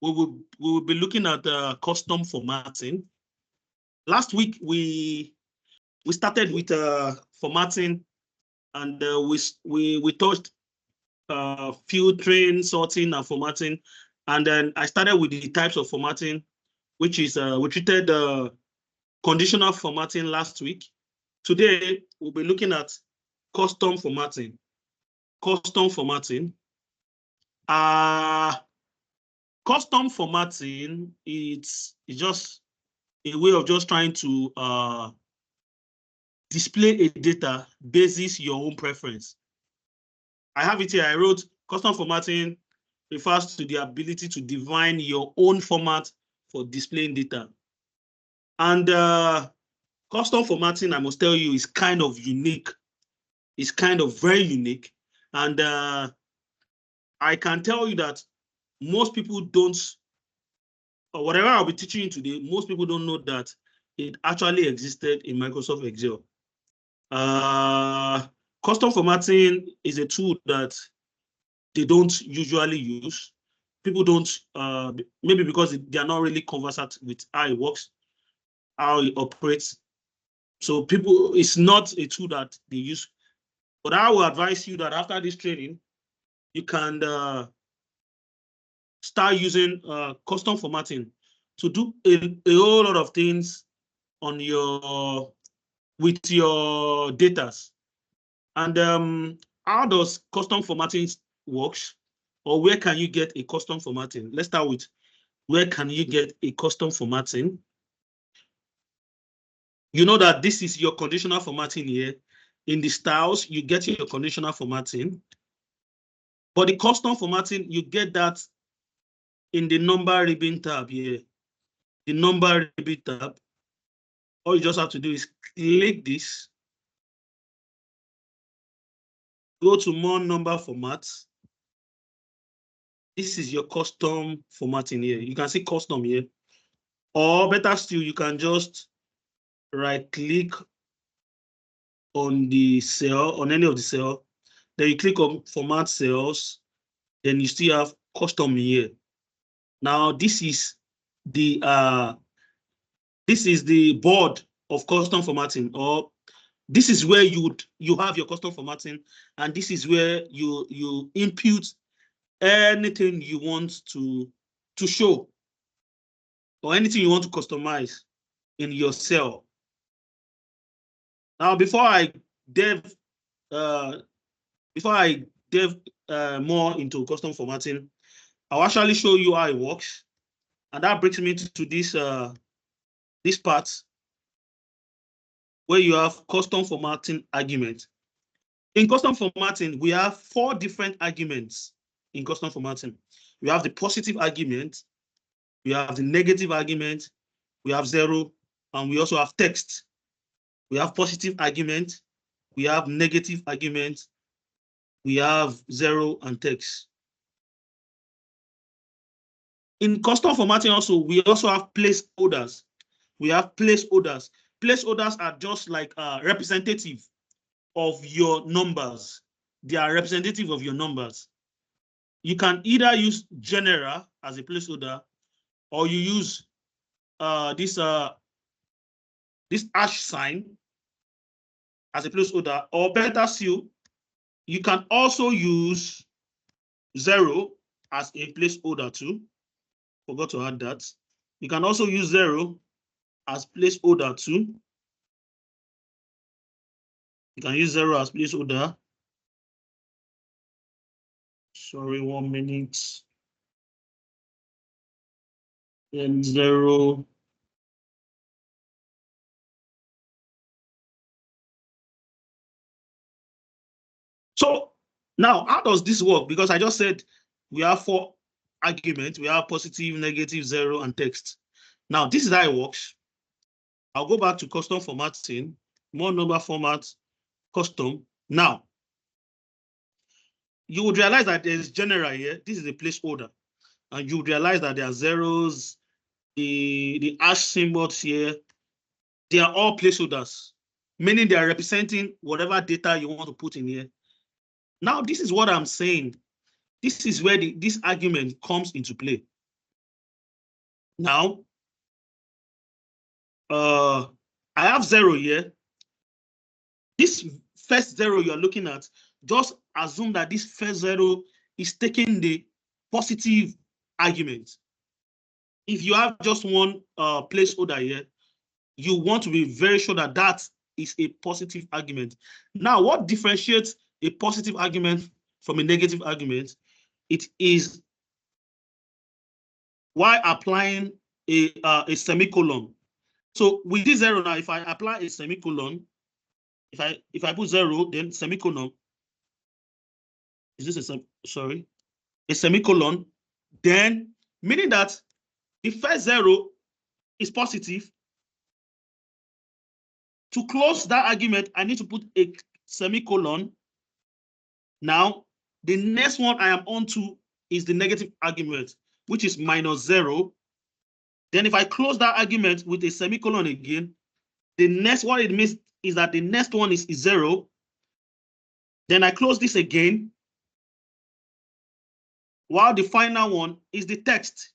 we will be looking at custom formatting. Last week we started with formatting, and we touched filtering, sorting, and formatting, and then I started with the types of formatting, which is we treated conditional formatting last week. Today we'll be looking at custom formatting. Custom formatting. Custom formatting, it's just a way of just trying to display a data basis your own preference. I have it here. I wrote custom formatting refers to the ability to define your own format for displaying data. And custom formatting, I must tell you, is kind of unique. It's kind of very unique. And I can tell you that most people don't, or whatever I'll be teaching you today, most people don't know that it actually existed in Microsoft Excel. Custom formatting is a tool that they don't usually use. People don't, maybe because they are not really conversant with how it works, how it operates. So people, it's not a tool that they use. But I will advise you that after this training, you can start using custom formatting to do a whole lot of things on with your data. And how does custom formatting works, or where can you get a custom formatting? Let's start with where can you get a custom formatting. You know that this is your conditional formatting here. In the styles, you get your conditional formatting. But the custom formatting, you get that in the number ribbon tab here. The number ribbon tab. All you just have to do is click this. Go to more number formats. This is your custom formatting here. You can see custom here. Or better still, you can just right click on the cell, on any of the cell. Then you click on format cells. Then you still have custom here. Now this is the board of custom formatting, or this is where you have your custom formatting, and this is where you input anything you want to show, or anything you want to customize in your cell. Now, before I delve more into custom formatting, I'll actually show you how it works, and that brings me to this part where you have custom formatting argument. In custom formatting, we have 4 different arguments in custom formatting. We have the positive argument, we have the negative argument, we have 0, and we also have text. We have positive argument, we have negative argument, we have 0 and text. In custom formatting also, we also have placeholders. We have placeholders. Placeholders are just like representative of your numbers. They are representative of your numbers. You can either use general as a placeholder, or you use this hash sign as a placeholder, or better still, you can also use 0 as a placeholder too. Forgot to add that. You can also use 0 as placeholder too. You can use 0 as placeholder. Sorry, 1 minute. And 0. So now, how does this work? Because I just said we have 4 arguments. We have positive, negative, 0, and text. Now, this is how it works. I'll go back to custom formatting, more number format, custom. Now, you would realize that there's general here. This is a placeholder. And you would realize that there are zeros, the hash symbols here. They are all placeholders, meaning they are representing whatever data you want to put in here. Now, this is what I'm saying. This is where this argument comes into play. Now, I have 0 here. This first 0 you're looking at, just assume that this first 0 is taking the positive argument. If you have just one placeholder here, you want to be very sure that that is a positive argument. Now, what differentiates a positive argument from a negative argument? It is while applying a semicolon. So with this 0 now, if I apply a semicolon, if I put 0, then semicolon, is this a semicolon, then meaning that the first 0 is positive. To close that argument, I need to put a semicolon. Now, the next one I am on to is the negative argument, which is -0. Then if I close that argument with a semicolon again, the next one it means is that the next one is 0. Then I close this again, while the final one is the text.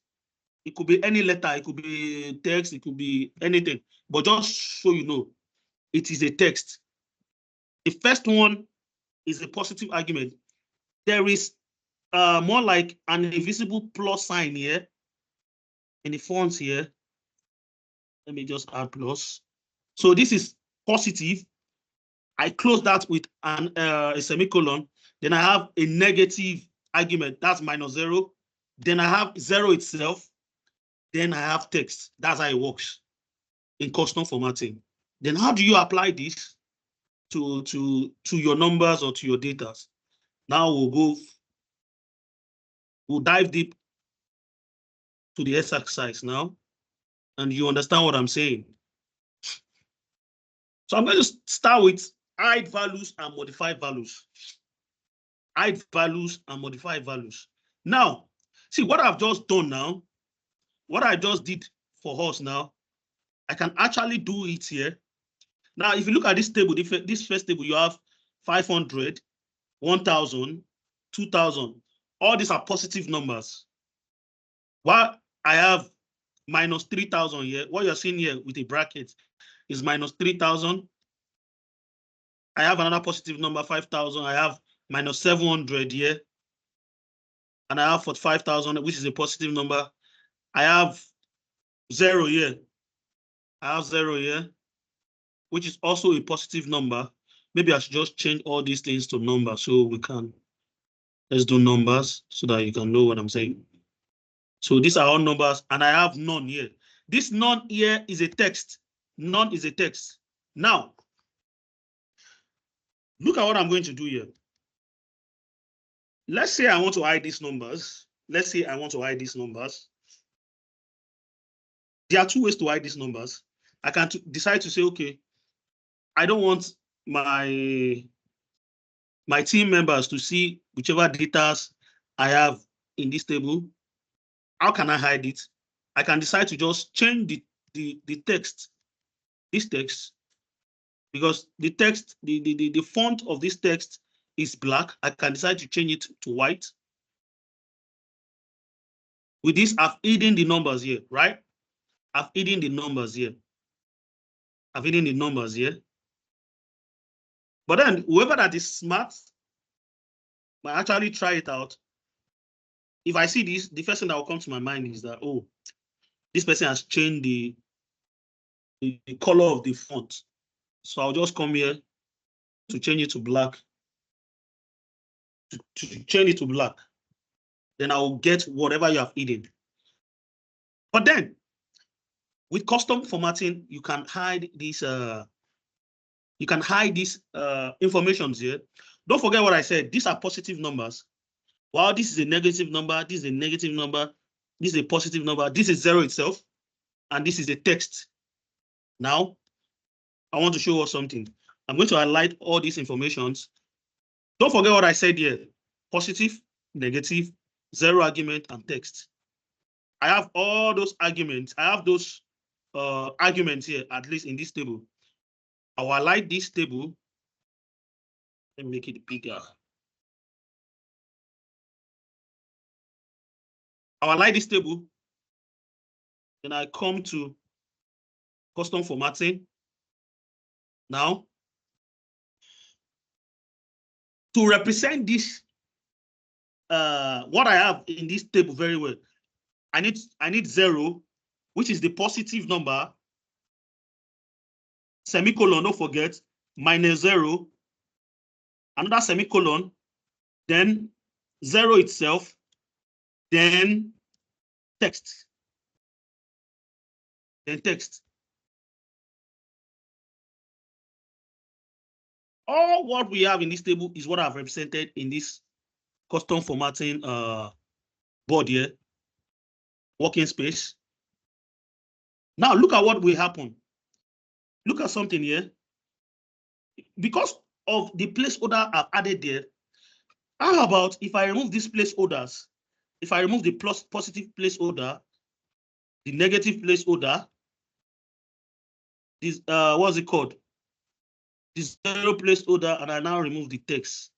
It could be any letter, it could be text, it could be anything. But just so you know, it is a text. The first one is a positive argument. There is more like an invisible plus sign here in the font here. Let me just add plus. So this is positive. I close that with a semicolon. Then I have a negative argument. That's -0. Then I have 0 itself. Then I have text. That's how it works in custom formatting. Then how do you apply this to your numbers or to your data? Now we'll dive deep to the exercise now, and you understand what I'm saying. So I'm going to start with hide values and modify values. Hide values and modify values. Now, see what I've just done now, what I just did for us now, I can actually do it here. Now, if you look at this table, this first table, you have 500, 1,000, 2,000. All these are positive numbers. While I have -3,000 here, what you're seeing here with a bracket is -3,000. I have another positive number, 5,000. I have -700 here. And I have 45,000, which is a positive number. I have 0 here. I have 0 here, which is also a positive number. Maybe I should just change all these things to numbers so we can. Let's do numbers so that you can know what I'm saying. So these are all numbers, and I have none here. This none here is a text. None is a text. Now, look at what I'm going to do here. Let's say I want to hide these numbers. Let's say I want to hide these numbers. There are 2 ways to hide these numbers. I can decide to say, okay, I don't want my team members to see whichever data I have in this table. How can I hide it? I can decide to just change the text, this text, because the text, the font of this text is black. I can decide to change it to white. With this, I've hidden the numbers here, right? I've hidden the numbers here. I've hidden the numbers here. But then whoever that is smart might actually try it out. If I see this, the first thing that will come to my mind is that, oh, this person has changed the color of the font. So I'll just come here to change it to black. To change it to black. Then I will get whatever you have hidden. But then, with custom formatting, you can hide these information here. Don't forget what I said. These are positive numbers. While this is a negative number, this is a negative number, this is a positive number, this is 0 itself, and this is a text. Now, I want to show us something. I'm going to highlight all these informations. Don't forget what I said here. Positive, negative, 0 argument, and text. I have all those arguments. I have those arguments here, at least in this table. I will highlight this table. Let me make it bigger. I will highlight this table. Then I come to custom formatting. Now, to represent this, what I have in this table very well, I need 0, which is the positive number, semicolon, don't forget, minus 0, another semicolon, then 0 itself, then text. Then text. All what we have in this table is what I've represented in this custom formatting board here, working space. Now look at what will happen. Look at something here. Because of the placeholder I've added there, how about if I remove these placeholders? If I remove the positive placeholder, the negative placeholder, this what's it called? This 0 placeholder, and I now remove the text,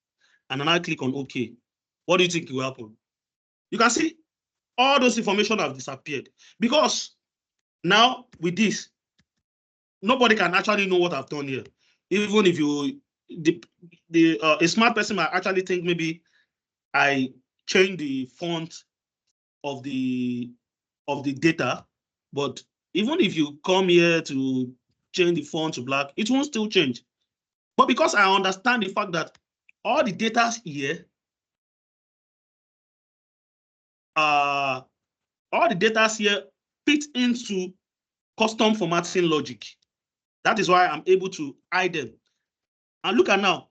and then I click on OK. What do you think will happen? You can see all those information have disappeared, because now with this, nobody can actually know what I've done here. Even if you, a smart person might actually think maybe I changed the font of the data, but even if you come here to change the font to black, it won't still change. But because I understand the fact that all the data here, all the data here fit into custom formatting logic. That is why I'm able to hide them. And look at now,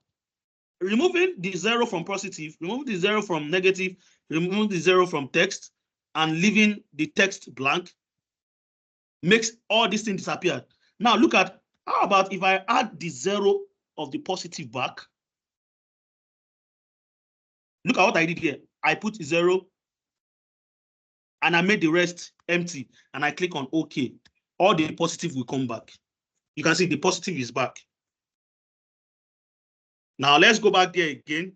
removing the 0 from positive, remove the 0 from negative, remove the 0 from text, and leaving the text blank makes all these things disappear. Now look at, how about if I add the 0 of the positive back? Look at what I did here. I put 0 and I made the rest empty, and I click on OK. All the positive will come back. You can see the positive is back. Now let's go back there again.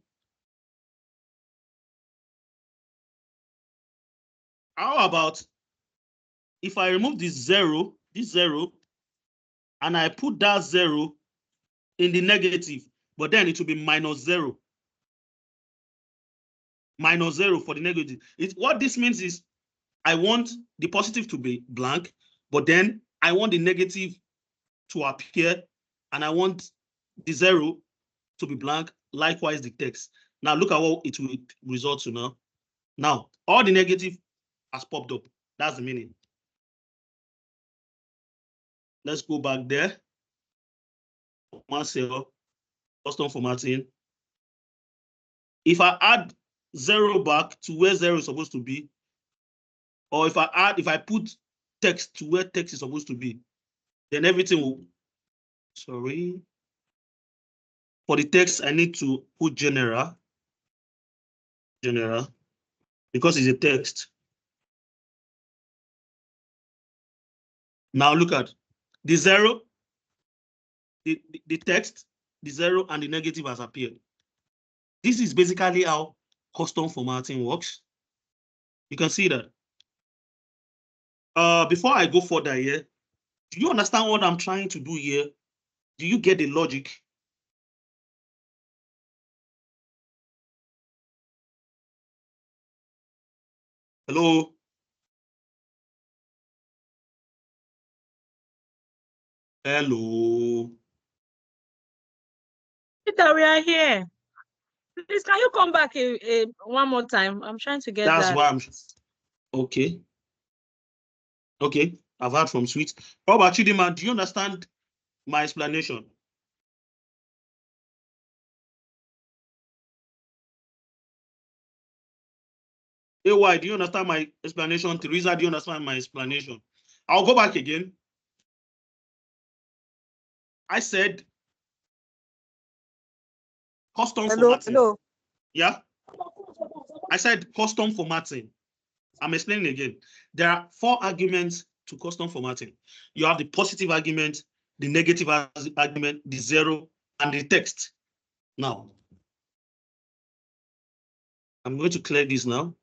How about if I remove this 0, and I put that 0 in the negative, but then it will be minus 0. Minus 0 for the negative. What this means is I want the positive to be blank, but then I want the negative to appear, and I want the 0 to be blank, likewise the text. Now look at what it will result to now. Now, all the negative has popped up. That's the meaning. Let's go back there. One cell, custom formatting. If I add 0 back to where 0 is supposed to be, or if I put text to where text is supposed to be, then everything will, sorry. For the text, I need to put general, because it's a text. Now look at the 0, the text, the 0, and the negative has appeared. This is basically how custom formatting works. You can see that. Before I go further here, do you understand what I'm trying to do here? Do you get the logic? Hello? Hello? Peter, we are here. Please, can you come back one more time? I'm trying to get that. That's why I'm, okay. Okay, I've heard from Sweet. How about you, Chidima? Do you understand my explanation? AY, do you understand my explanation? Teresa, do you understand my explanation? I'll go back again. I said custom formatting. Hello. Yeah? I said custom formatting. I'm explaining again. There are 4 arguments to custom formatting. You have the positive argument, the negative argument, the 0, and the text. Now, I'm going to clear this now.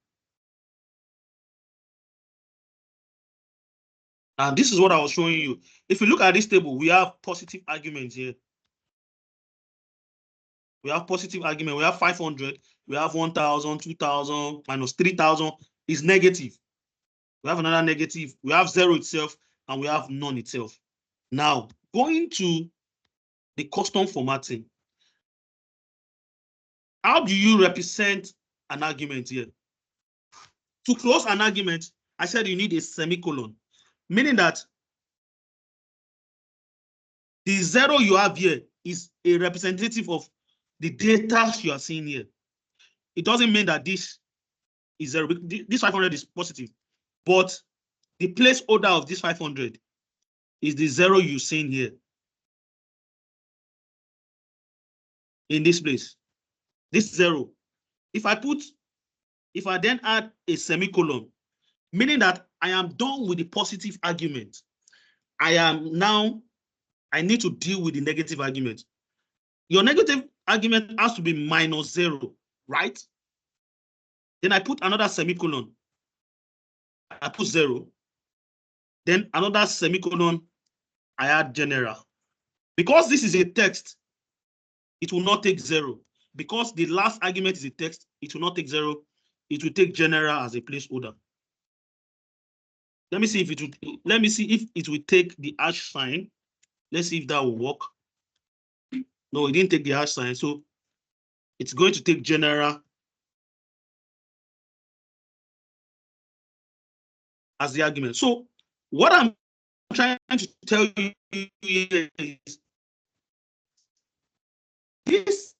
And this is what I was showing you. If you look at this table, we have positive arguments here. We have positive argument. We have 500. We have 1,000, 2,000, minus 3,000 is negative. We have another negative. We have 0 itself, and we have none itself. Now, going to the custom formatting. How do you represent an argument here? To close an argument, I said you need a semicolon, meaning that the 0 you have here is a representative of the data you are seeing here. It doesn't mean that this is 0. This 500 is positive, but the placeholder of this 500 is the 0 you're seeing here in this place. This 0. If I then add a semicolon, meaning that I am done with the positive argument, I need to deal with the negative argument. Your negative argument has to be minus 0, right? Then I put another semicolon. I put 0. Then another semicolon, I add general. Because this is a text, it will not take 0. Because the last argument is a text, it will not take 0. It will take general as a placeholder. Let me see if it will take the hash sign. Let's see if that will work. No, it didn't take the hash sign. So it's going to take general as the argument. So what I'm trying to tell you is this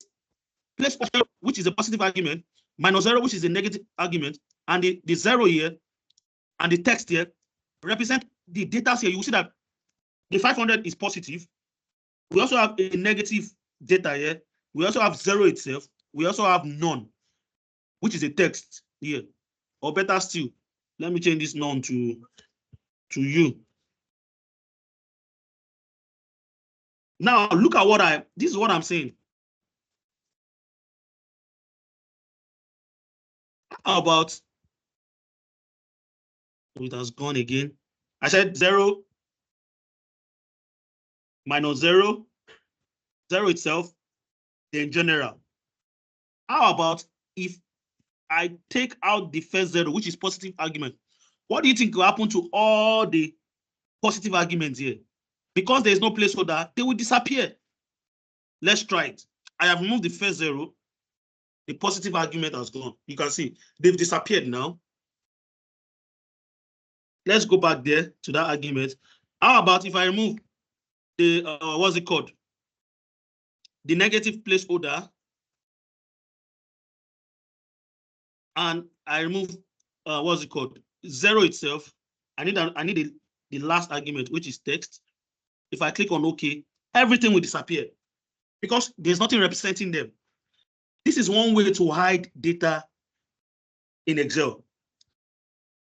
placeholder, which is a positive argument, minus 0, which is a negative argument, and the 0 here and the text here represent the data here. You will see that the 500 is positive. We also have a negative data here. We also have 0 itself. We also have none, which is a text here. Or better still, let me change this none to you. Now look at this is what I'm saying. How about, it has gone again. I said 0 minus 0, 0 itself, then general. How about if I take out the first 0, which is positive argument? What do you think will happen to all the positive arguments here? Because there is no placeholder, they will disappear. Let's try it. I have removed the first 0. The positive argument has gone. You can see they've disappeared now. Let's go back there to that argument. How about if I remove the, what's it called? The negative placeholder, and I remove, what's it called? 0 itself. I need the last argument, which is text. If I click on OK, everything will disappear because there's nothing representing them. This is one way to hide data in Excel.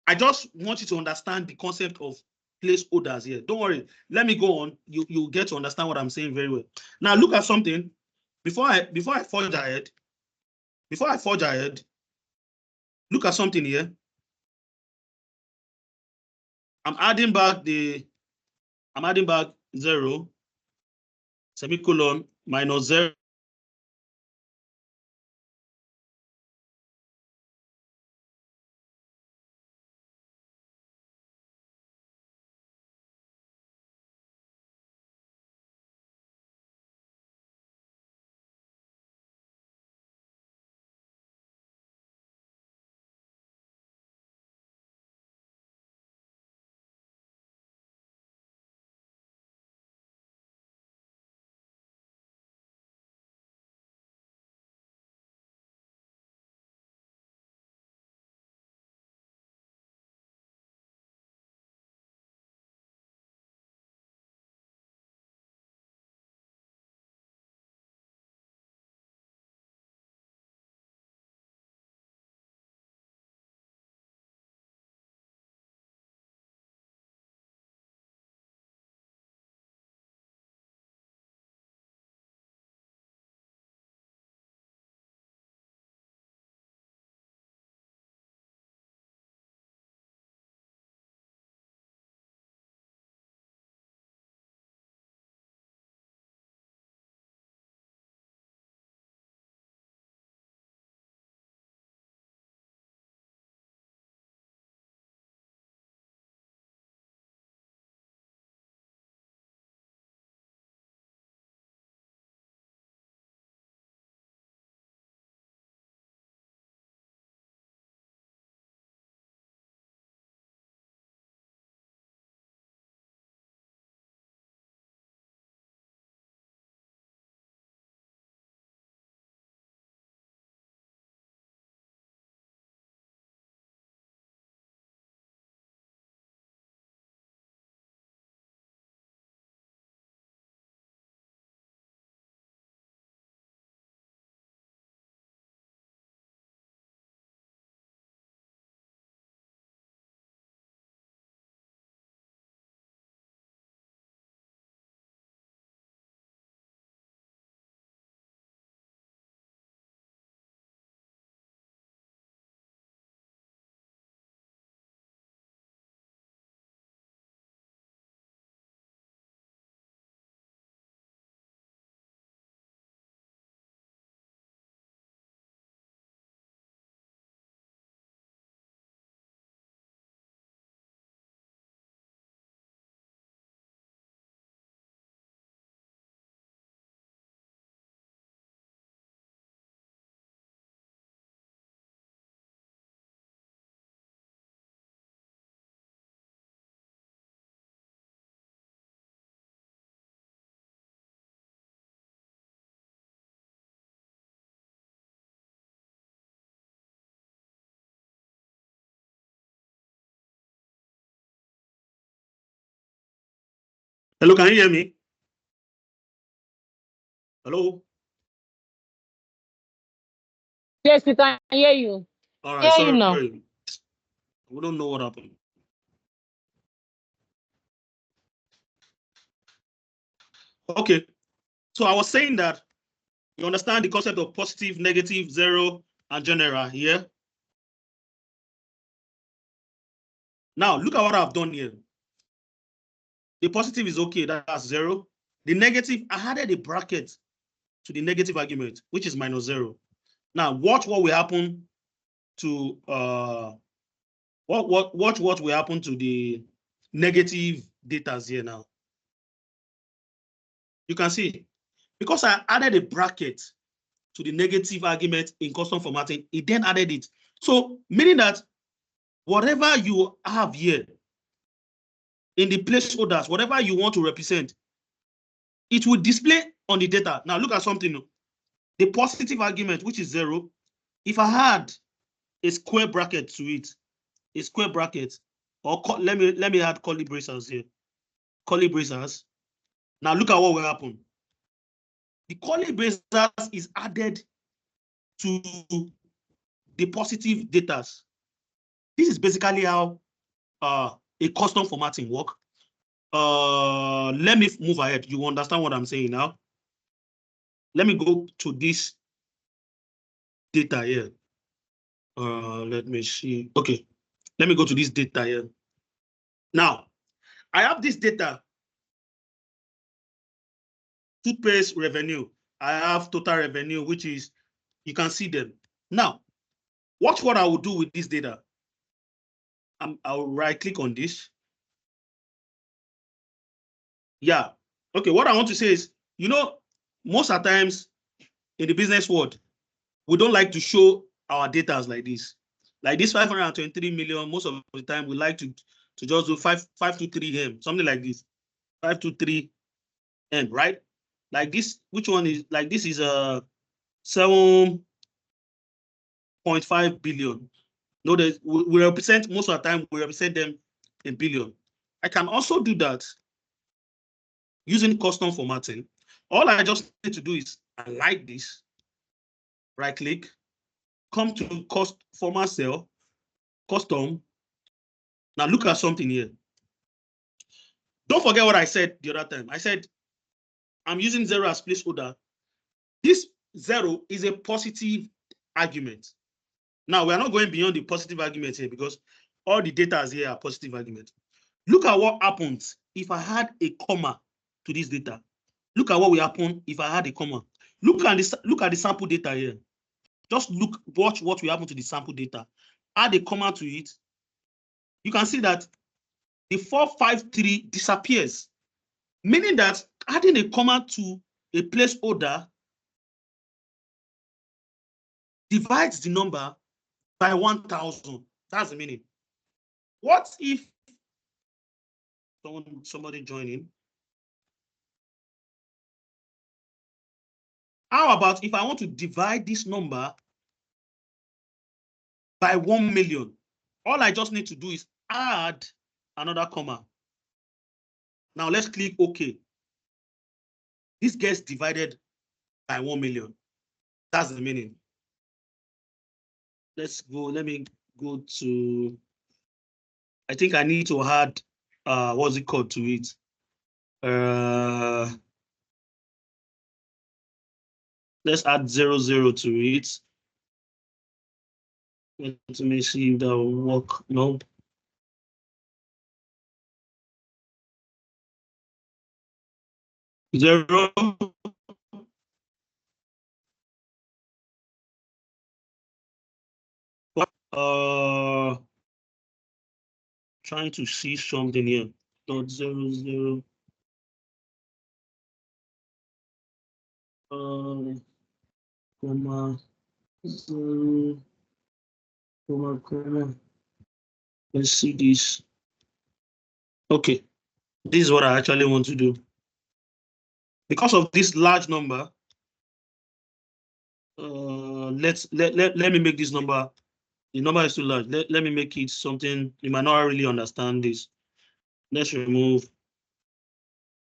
I just want you to understand the concept of placeholders here. Don't worry. Let me go on. You'll get to understand what I'm saying very well. Now look at something. Before I forge ahead, look at something here. I'm adding back 0, semicolon, minus 0. Hello, can you hear me? Hello? Yes, we can hear you. All right, sorry. now. We don't know what happened. Okay, so I was saying that you understand the concept of positive, negative, zero, and general here. Now, look at what I've done here. The positive is okay, that's 0. The negative, I added a bracket to the negative argument, which is -0. Now, watch what will happen to watch what will happen to the negative data here now. You can see, because I added a bracket to the negative argument in custom formatting, it then added it. So, meaning that whatever you have here in the placeholders, whatever you want to represent, it will display on the data. Now, look at something. The positive argument, which is 0, if I had a square bracket to it, a square bracket, or let me add curly braces here. Curly braces. Now look at what will happen. The curly braces is added to the positive data. This is basically how a custom formatting work. Let me move ahead. You understand what I'm saying now? Let me go to this data here. Let me see. Okay, let me go to this data here. Now, I have this data. Toothpaste revenue. I have total revenue, which is, you can see them. Now, watch what I will do with this data. I'll right click on this. Yeah. Okay, what I want to say is, most of the times in the business world, we don't like to show our data like this. Like this 523 million, most of the time we like to just do 523M, something like this. 523M, right? Like this, which one is like this is a 7.5 billion. No, we represent most of the time, we represent them in billion. I can also do that using custom formatting. All I just need to do is I like this, right click, come to format cell, custom. Now look at something here. Don't forget what I said the other time. I said I'm using 0 as placeholder. This 0 is a positive argument. Now we are not going beyond the positive argument here because all the data here are positive argument. Look at what happens if I had a comma to this data. Look at what will happen if I had a comma. Look at the sample data here. Just watch what will happen to the sample data. Add a comma to it. You can see that the 453 disappears, meaning that adding a comma to a placeholder divides the number by 1,000. That's the meaning. What if somebody joining? How about if I want to divide this number by 1 million? All I just need to do is add another comma. Now let's click OK. This gets divided by 1 million. That's the meaning. Let's go. Let me go to, I think I need to add, what's it called to it? Let's add 00 to it. Let me see if that will work. No. Zero. Trying to see something here. Dot 00. Comma 0. Comma. Let's see this. Okay, this is what I actually want to do. Because of this large number, let me make this number. The number is too large. Let me make it something you might not really understand this. Let's remove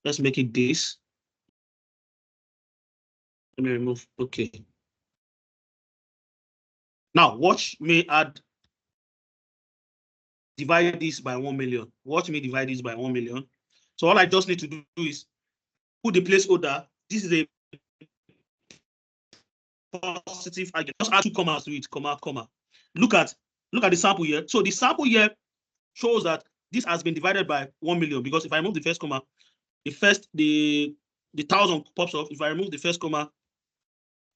Let's make it this. Let me remove, okay. Now watch me divide this by 1 million. Watch me divide this by 1 million. So all I just need to do is put the placeholder. This is a positive argument. Just add 2 commas to it, comma, comma. Look at the sample here. So the sample here shows that this has been divided by 1 million, because if I remove the first comma, the 1,000 pops off. If I remove the first comma,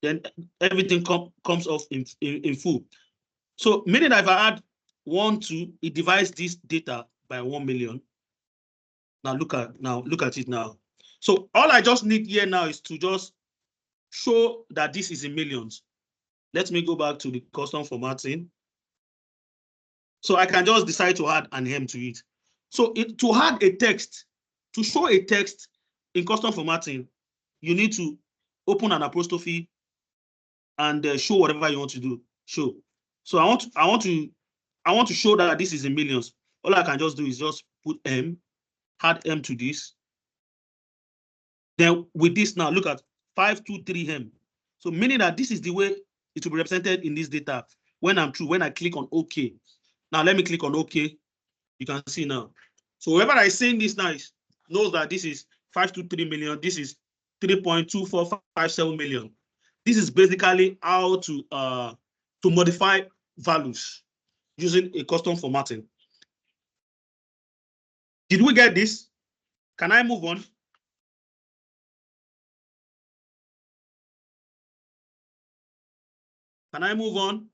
then everything comes off in full. So meaning that if I add 1, 2, it divides this data by 1 million. Now look at it now. So all I just need here now is to just show that this is in millions. Let me go back to the custom formatting. So I can just decide to add an M to it. So to add a text, to show a text in custom formatting, you need to open an apostrophe and show whatever you want to do. Show. So I want to show that this is in millions. All I can just do is just put M, add M to this. Then with this now, look at 523M. So meaning that this is the way it will be represented in this data when I'm through, when I click on OK. Now let me click on OK. You can see now. So whoever is saying this now knows that this is 523 million. This is 3.2457 million. This is basically how to modify values using a custom formatting. Did we get this? Can I move on? Can I move on?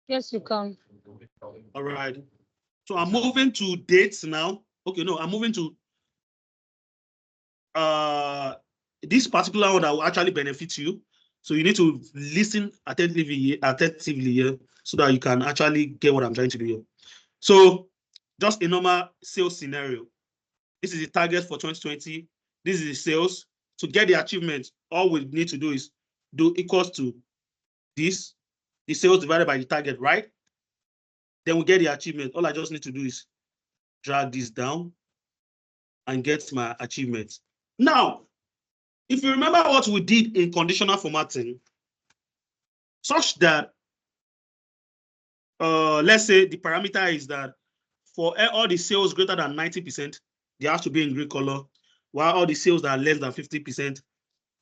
Yes, you can. All right. So I'm moving to dates now. Okay, no, I'm moving to this particular one that will actually benefit you. So you need to listen attentively here so that you can actually get what I'm trying to do here. So just a normal sales scenario. This is the target for 2020. This is the sales. To get the achievement, all we need to do is do equals to this, the sales divided by the target, right? Then we get the achievement. All I just need to do is drag this down and get my achievement. Now, if you remember what we did in conditional formatting, such that, let's say the parameter is that for all the sales greater than 90%, they have to be in green color, while all the sales that are less than 50%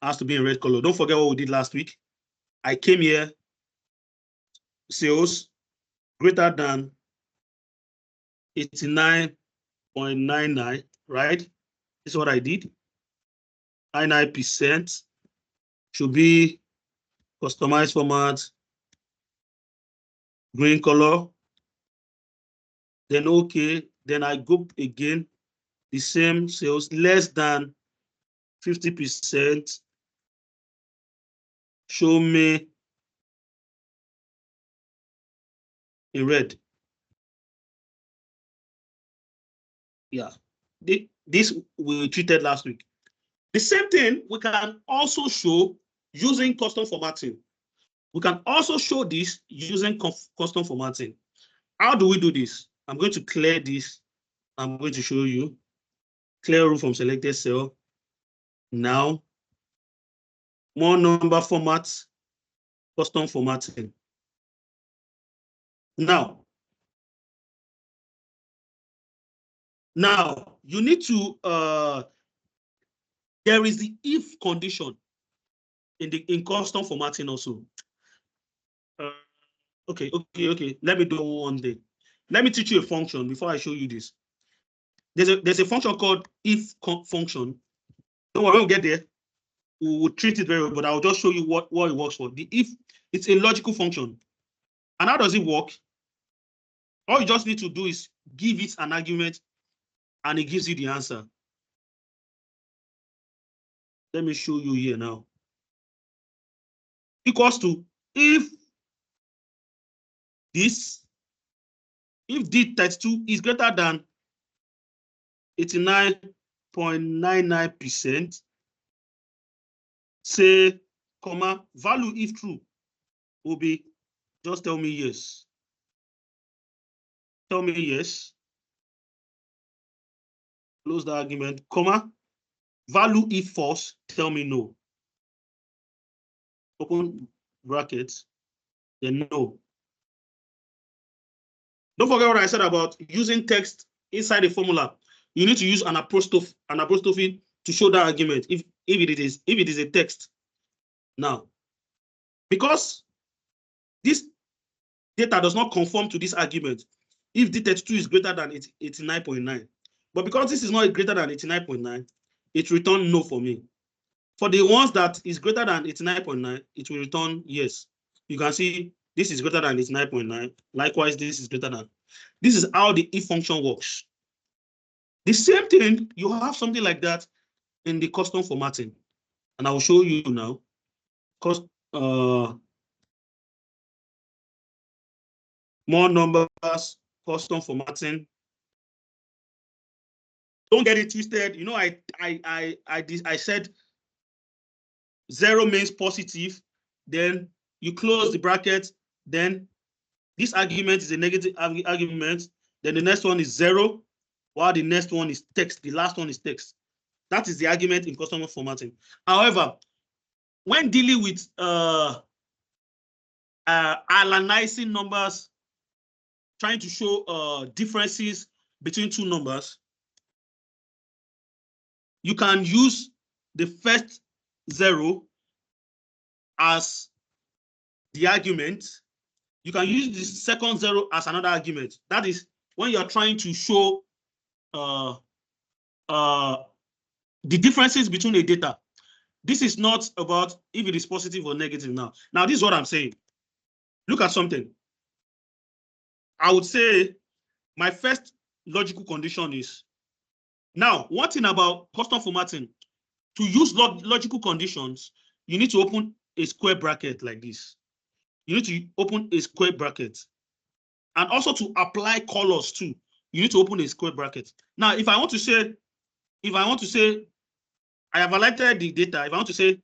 has to be in red color. Don't forget what we did last week. I came here, sales greater than 89.99, right? This is what I did. 99% should be customized format, green color. Then okay, then I go again, the same sales less than 50%. Show me in red. Yeah, this we treated last week. The same thing we can also show using custom formatting. We can also show this using custom formatting. How do we do this? I'm going to clear this. I'm going to show you. Clear row from selected cell. Now, more number formats, custom formatting. Now you need to, there is the if condition in custom formatting also. Okay. Let me do one day. Let me teach you a function before I show you this. There's a function called if function. Don't worry, we'll get there. We will treat it very well, but I'll just show you what it works for. The if, it's a logical function. And how does it work? All you just need to do is give it an argument and it gives you the answer. Let me show you here now. Equals to if D32 is greater than 89.99%, say, comma, value if true will be, just tell me yes. Tell me yes. close the argument, comma, value if false, tell me no. Open brackets, then no. Don't forget what I said about using text inside a formula. You need to use an apostrophe to show that argument if it is a text. Now, because this data does not conform to this argument, if D32 is greater than 89.9, but because this is not greater than 89.9, it returns no for me. For the ones that is greater than 89.9, it will return yes. You can see this is greater than 89.9. Likewise, this is greater than. This is how the if function works. The same thing, you have something like that in the custom formatting. And I will show you now. More numbers, custom formatting. Don't get it twisted. You know, I said 0 means positive, then you close the bracket, then this argument is a negative argument, then the next one is 0, while the next one is text, the last one is text. That is the argument in custom formatting. However, when dealing with analyzing numbers, trying to show differences between two numbers, you can use the first 0 as the argument. You can use the second 0 as another argument. That is when you're trying to show the differences between a data. This is not about if it is positive or negative now. Now, this is what I'm saying. Look at something. I would say my first logical condition is, now, one thing about custom formatting, to use logical conditions, you need to open a square bracket like this. You need to open a square bracket. And also to apply colors too, you need to open a square bracket. Now, if I want to say, I have highlighted the data. If I want to say,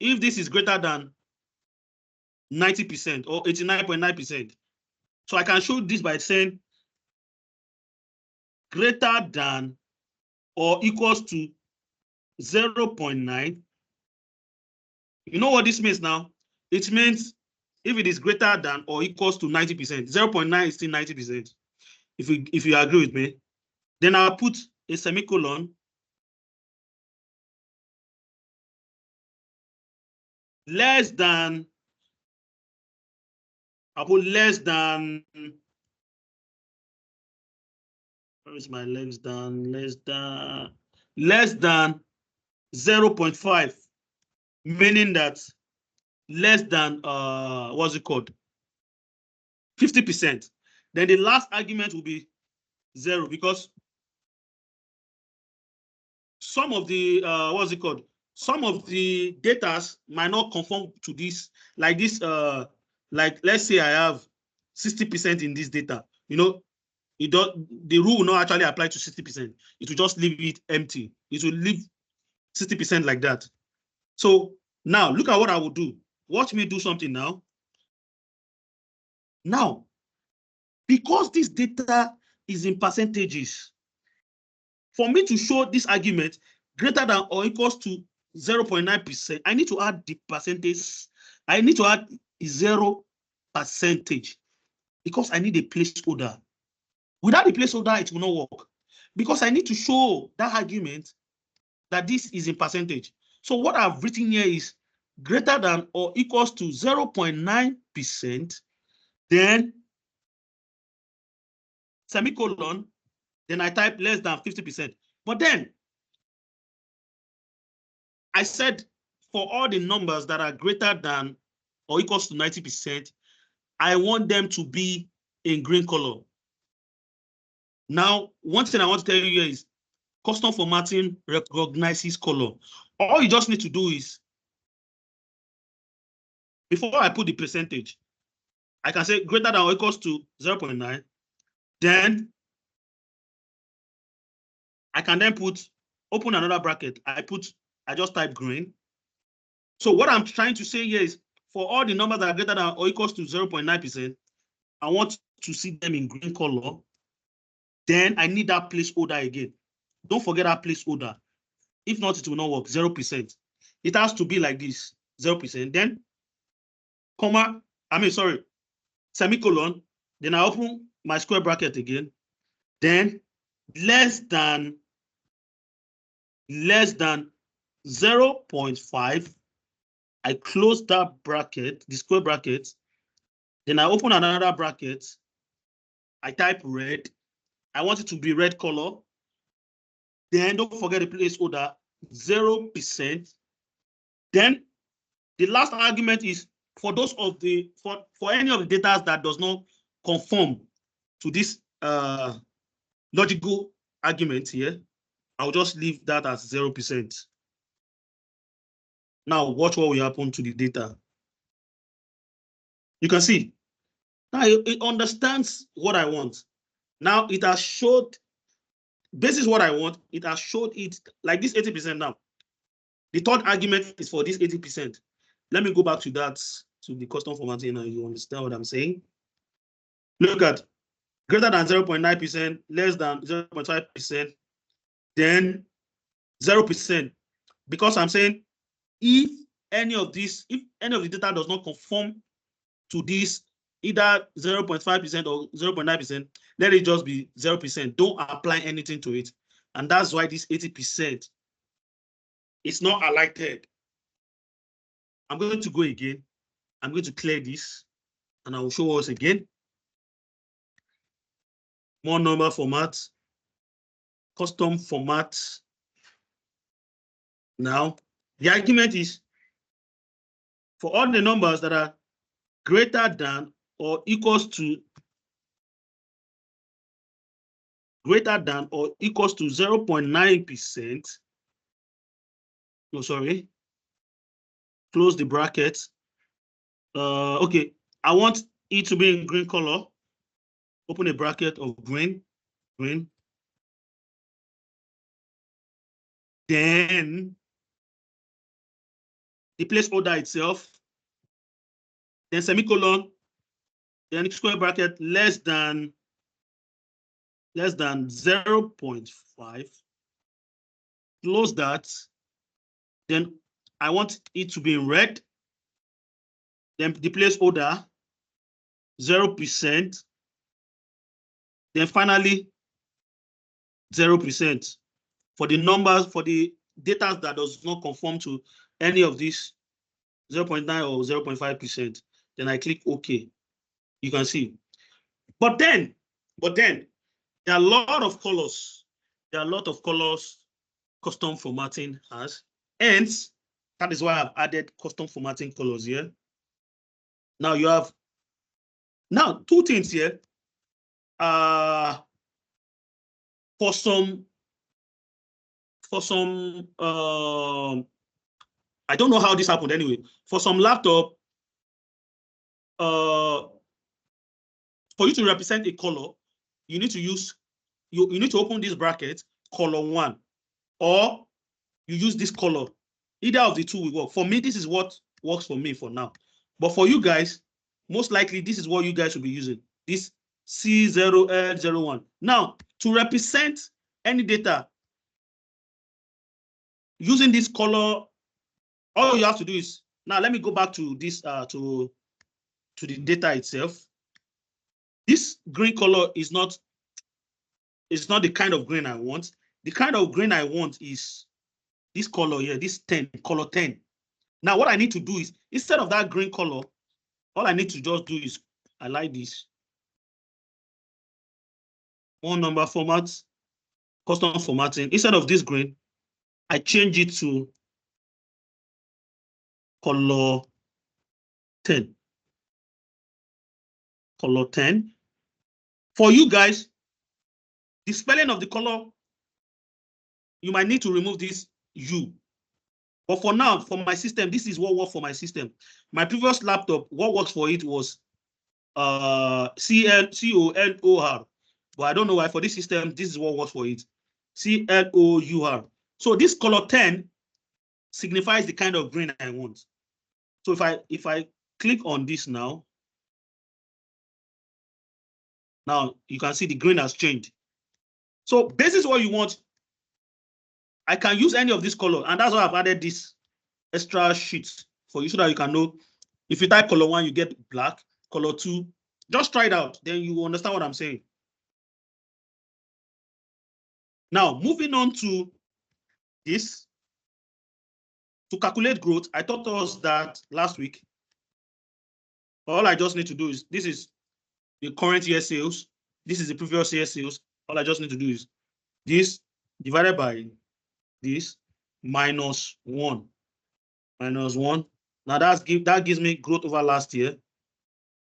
if this is greater than 90% or 89.9%, so I can show this by saying greater than or equals to 0.9. You know what this means now? It means if it is greater than or equals to 90%, 0.9 is still 90%. If you agree with me, then I'll put a semicolon, less than, I'll put less than, where is my less than, less than 0.5, meaning that less than, what's it called? 50%. Then the last argument will be 0 because some of the, what's it called? Some of the data might not conform to this, like this, like let's say I have 60% in this data. You know, the rule will not actually apply to 60%. It will just leave it empty. It will leave 60% like that. So now look at what I will do. Watch me do something now. Now, because this data is in percentages, for me to show this argument greater than or equals to 0.9%, I need to add the percentage. I need to add 0% because I need a placeholder. Without the placeholder, it will not work because I need to show that argument that this is in percentage. So what I've written here is greater than or equals to 0.9%, then semicolon, then I type less than 50%. But then I said for all the numbers that are greater than or equals to 90%, I want them to be in green color. Now, one thing I want to tell you here is custom formatting recognizes color. All you just need to do is, before I put the percentage, I can say greater than or equals to 0.9. Then I can then open another bracket. I just type green. So what I'm trying to say here is for all the numbers that are greater than or equals to 0.9%, I want to see them in green color. Then I need that placeholder again. don't forget that placeholder. If not, it will not work. 0%. It has to be like this. 0%. Then comma, semicolon. Then I open my square bracket again. Then less than 0.5. I close that bracket, the square bracket. Then I open another bracket. I type red. I want it to be red color. Then don't forget the placeholder, 0%. Then the last argument is for those of the for any of the data that does not conform to this logical argument here, I'll just leave that as 0%. Now watch what will happen to the data. You can see now it understands what I want. Now it has showed, this is what I want. It has showed it like this 80% now. The third argument is for this 80%. Let me go back to that, to the custom formatting, and you understand what I'm saying. Look at greater than 0.9%, less than 0.5%, then 0%. Because I'm saying if any of the data does not conform to this, either 0.5% or 0.9%, let it just be 0%. Don't apply anything to it. And that's why this 80% is not highlighted. I'm going to go again. I'm going to clear this and I will show us again. More number format, custom format. Now, the argument is for all the numbers that are greater than or equals to 0.9%. No, sorry. Close the bracket. Okay, I want it to be in green color. Open a bracket of green. Then the placeholder itself. Then semicolon. Then square bracket less than 0.5. Close that. Then I want it to be in red. Then the placeholder 0%. Then finally 0% for the numbers, for the data that does not conform to any of these 0.9 or 0.5%. Then I click OK. You can see. But then there are a lot of colors. There are a lot of colors custom formatting has. Hence, that is why I've added custom formatting colors here. Now you have two things here. For some I don't know how this happened anyway. For some laptop, for you to represent a color, you need to use you need to open this bracket, color 1, or you use this color. Either of the two will work. For me, this is what works for me for now. But for you guys, most likely this is what you guys should be using. This C0L01. Now, to represent any data using this color, all you have to do is, now let me go back to this to the data itself. This green color is not the kind of green I want. The kind of green I want is this color here, this 10, color 10. Now what I need to do is, instead of that green color, all I need to just do is, I like this. One number format, custom formatting. Instead of this green, I change it to color 10. Color 10. For you guys, the spelling of the color, you might need to remove this U. But for now, for my system, this is what works for my system. My previous laptop, what works for it was CLOUR. But I don't know why for this system, this is what works for it. CLOUR. So this color 10 signifies the kind of green I want. So if I click on this now you can see the green has changed. So this is what you want I can use any of this color, and that's why I've added this extra sheet for you so that you can know. If you type color 1, you get black. Color 2, just try it out, then you will understand what I'm saying. Now, moving on to this. To calculate growth, I taught us that last week. All I just need to do is, this is the current year sales. This is the previous year sales. All I just need to do is this divided by this minus 1. Minus 1. Now that gives me growth over last year.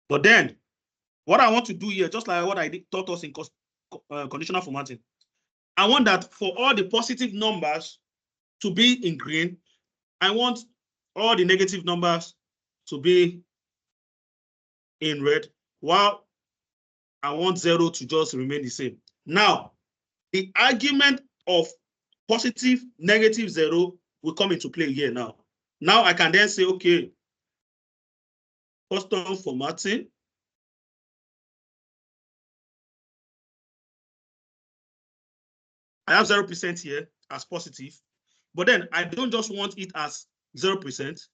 But then, what I want to do here, just like what I taught us in conditional formatting, I want that for all the positive numbers to be in green, I want all the negative numbers to be in red, while I want 0 to just remain the same. Now, the argument of positive, negative 0 will come into play here now. Now I can then say, okay, custom formatting. I have 0% here as positive, but then I don't just want it as 0%.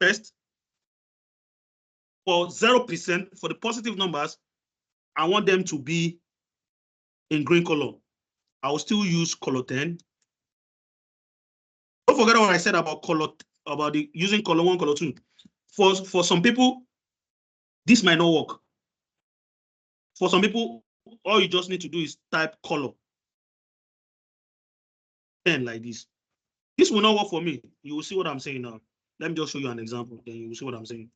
First, for 0%, for the positive numbers, I want them to be in green color. I will still use color 10. Don't forget what I said about using color 1, color 2. For some people, this might not work. For some people, all you just need to do is type color 10 like this. This will not work for me. You will see what I'm saying now. Let me just show you an example, then you will see what I'm saying.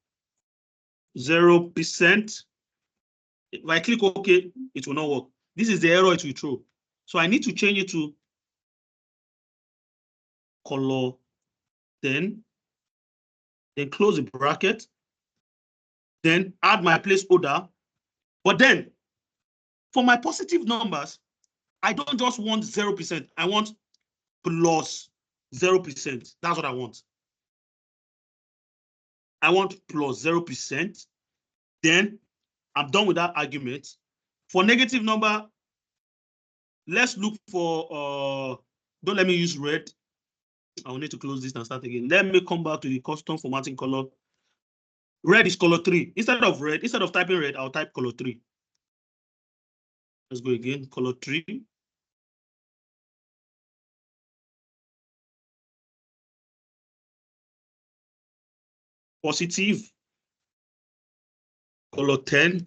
0%. If I click OK, it will not work. This is the error it will throw. So I need to change it to color 10, then close the bracket, then add my placeholder. But then, for my positive numbers, I don't just want 0%. I want plus 0%. That's what I want. I want plus 0%. Then I'm done with that argument. For negative number, let's look for, don't let me use red. I will need to close this and start again. Let me come back to the custom formatting color. Red is color 3. Instead of typing red, I'll type color 3. Let's go again, color 3. Positive, color 10.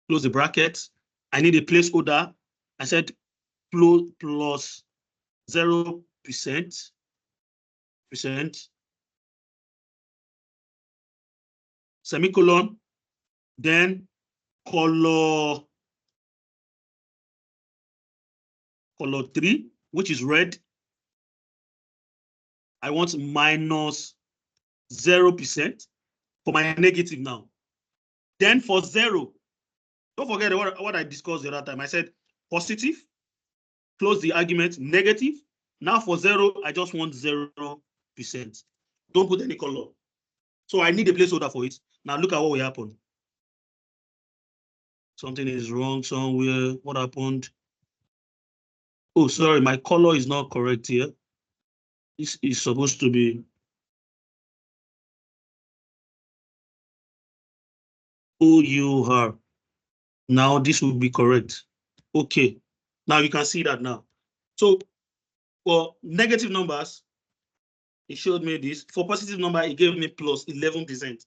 Close the bracket. I need a placeholder. I said plus 0%. Semicolon. Then color 3, which is red. I want minus 0% for my negative now. Then for 0, don't forget what I discussed the other time. I said positive, close the argument, negative. Now for 0, I just want 0%. Don't put any color. So I need a placeholder for it. Now look at what will happen. Something is wrong somewhere. What happened? Oh, sorry, my color is not correct here. This is supposed to be OUR. Now this will be correct. Okay. Now you can see that now. So for negative numbers, it showed me this. For positive number, it gave me plus 11%.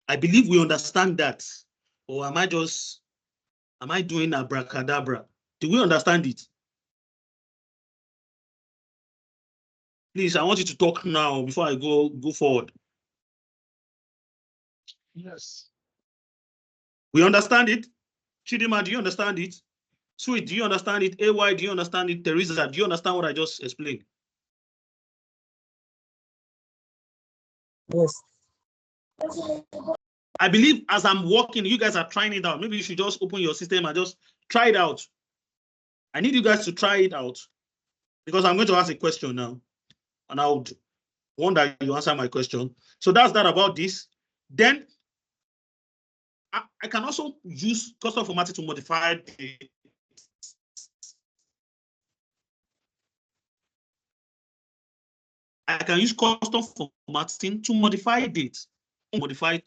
I believe we understand that. Or am I doing abracadabra? Do we understand it? Please, I want you to talk now before I go forward. Yes. We understand it? Chidima, do you understand it? Sweet, do you understand it? AY, do you understand it? Teresa, do you understand what I just explained? Yes. I believe as I'm walking, you guys are trying it out. Maybe you should just open your system and just try it out. I need you guys to try it out because I'm going to ask a question now. And I would want that you answer my question. So that's that about this. Then I can also use custom formatting to modify I can use custom formatting to modify dates, modify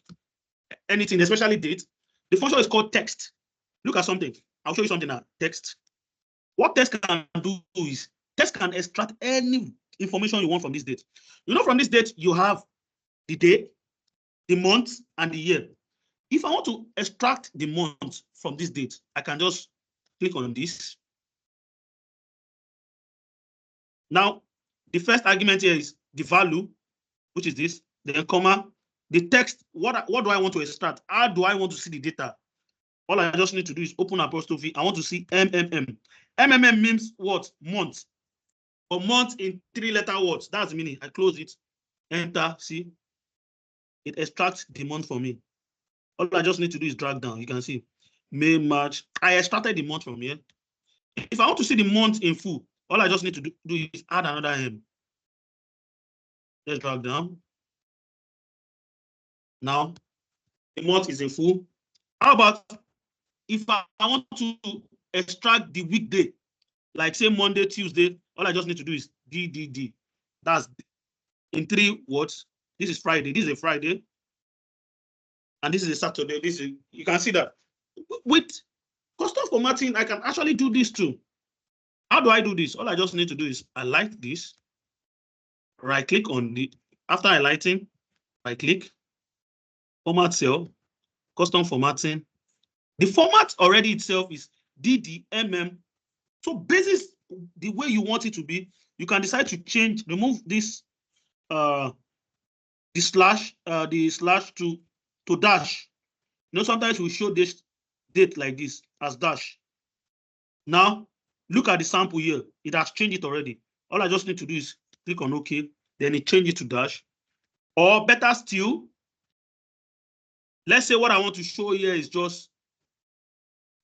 anything, especially date. The function is called text. Look at something. I'll show you something now. Text. What text can do is text can extract any information you want from this date. You know, from this date, you have the day, the month, and the year. If I want to extract the month from this date, I can just click on this. Now, the first argument here is the value, which is this, then comma, the text, what do I want to extract? How do I want to see the data? All I just need to do is open apostrophe. I want to see MMM. MMM means what? Month. Or month in 3-letter words. That's the meaning. I close it, enter, see. It extracts the month for me. All I just need to do is drag down. You can see May, March. I extracted the month from here. If I want to see the month in full, all I just need to do is add another M. Let's drag down. Now, the month is in full. How about if I want to extract the weekday, like say Monday, Tuesday, all I just need to do is DDD. That's in 3 words. This is Friday. This is a Friday. And this is a Saturday. This is, you can see that. With custom formatting, I can actually do this too. How do I do this? All I just need to do is highlight this, right click on the, after highlighting, right click, format cell, custom formatting. The format already itself is DDMM. So basis the way you want it to be, you can decide to change, remove this the slash to dash. You know, sometimes we show this date like this as dash. Now, look at the sample here. It has changed it already. All I just need to do is click on OK, then it changes to dash. Or better still, let's say what I want to show here is just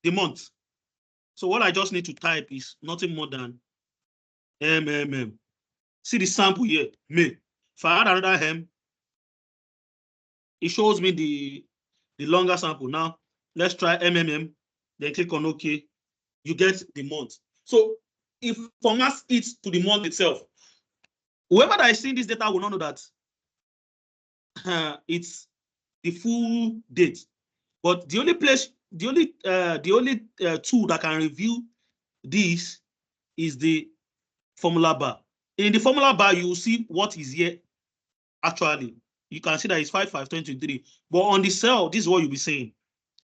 the month. So what I just need to type is nothing more than MMM. See the sample here, May. If I add another M, it shows me the longer sample. Now, let's try MMM, then click on OK. You get the month. So if formats it to the month itself, whoever that is seeing this data will not know that it's the full date. But the only place, the only tool that can review this is the formula bar. In the formula bar, you will see what is here actually. You can see that it's 5,523. But on the cell, this is what you'll be saying.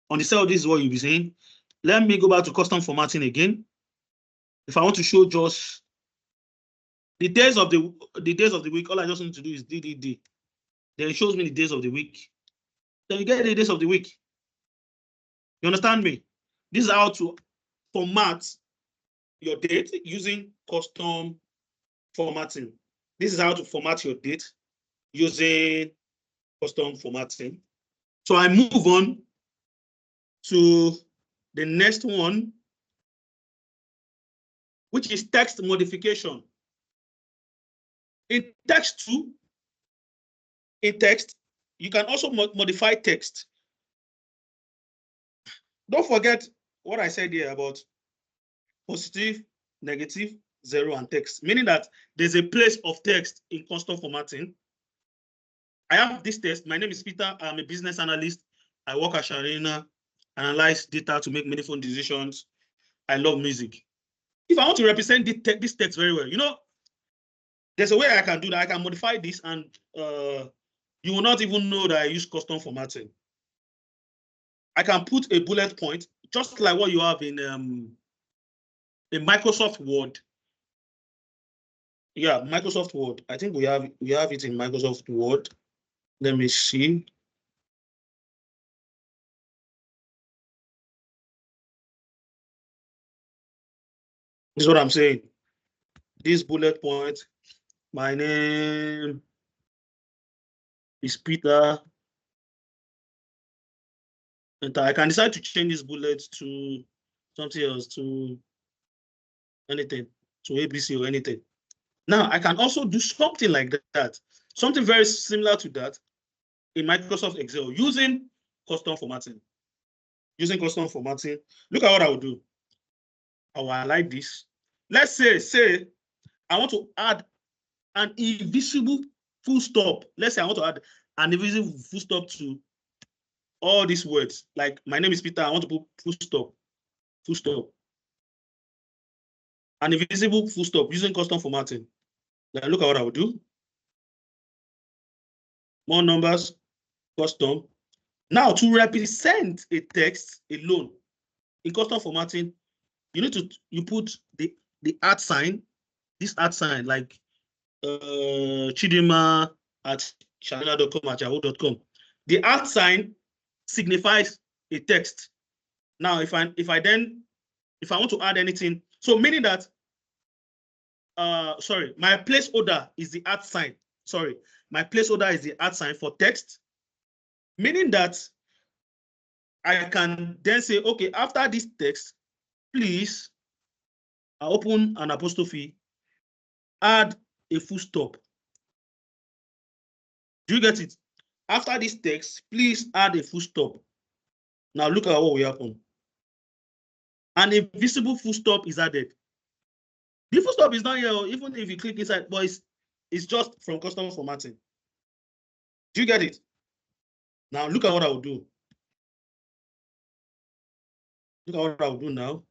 On the cell, this is what you'll be saying. Let me go back to custom formatting again. If I want to show just the days of the week, all I just need to do is DDD. Then it shows me the days of the week. Then you get the days of the week. You understand me? This is how to format your date using custom formatting. This is how to format your date using custom formatting. So I move on to the next one, which is text modification. In text too, in text, you can also modify text. Don't forget what I said here about positive, negative, 0, and text, meaning that there's a place of text in custom formatting. I have this text. My name is Peter. I'm a business analyst. I work at Sharina, analyze data to make meaningful decisions. I love music. If I want to represent this text very well, you know, there's a way I can do that. I can modify this and you will not even know that I use custom formatting. I can put a bullet point, just like what you have in Microsoft Word. Yeah, Microsoft Word. I think we have it in Microsoft Word. Let me see. This is what I'm saying. This bullet point, my name is Peter. And I can decide to change this bullet to something else, to anything, to ABC or anything. Now, I can also do something like that, something very similar to that in Microsoft Excel using custom formatting. using custom formatting. Look at what I will do. I will highlight this. Let's say I want to add an invisible full stop. Let's say I want to add an invisible full stop to all these words. Like my name is Peter, I want to put full stop, full stop. An invisible full stop using custom formatting. Then look at what I will do. More numbers, custom. Now to represent a text alone in custom formatting, you need to put the @ sign, this @ sign, like chidima@shamila.com@yahoo.com. The @ sign signifies a text. Now, if I want to add anything, so meaning that sorry, my placeholder is the @ sign. Sorry, my placeholder is the @ sign for text, meaning that I can then say, okay, after this text, please open an apostrophe, add a full stop. Do you get it? After this text, please add a full stop. Now look at what will happen. An invisible full stop is added. The full stop is not here, even if you click inside, but it's just from custom formatting. Do you get it? Now look at what I will do. Look at what I will do now.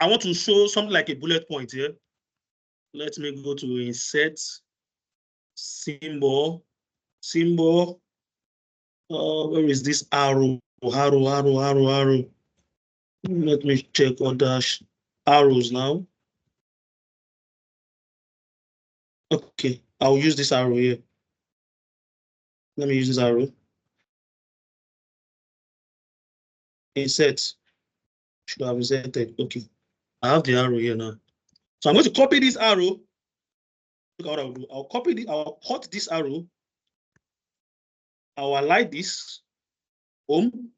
I want to show something like a bullet point here. Let me go to insert, symbol. Where is this arrow? Arrow. Let me check other arrows now. Okay, I'll use this arrow here. Let me use this arrow. Insert. Should have inserted. Okay, I have the arrow here now. So I'm going to copy this arrow. Look at what I'll do. I'll copy this. I'll cut this arrow. I'll align this. Home.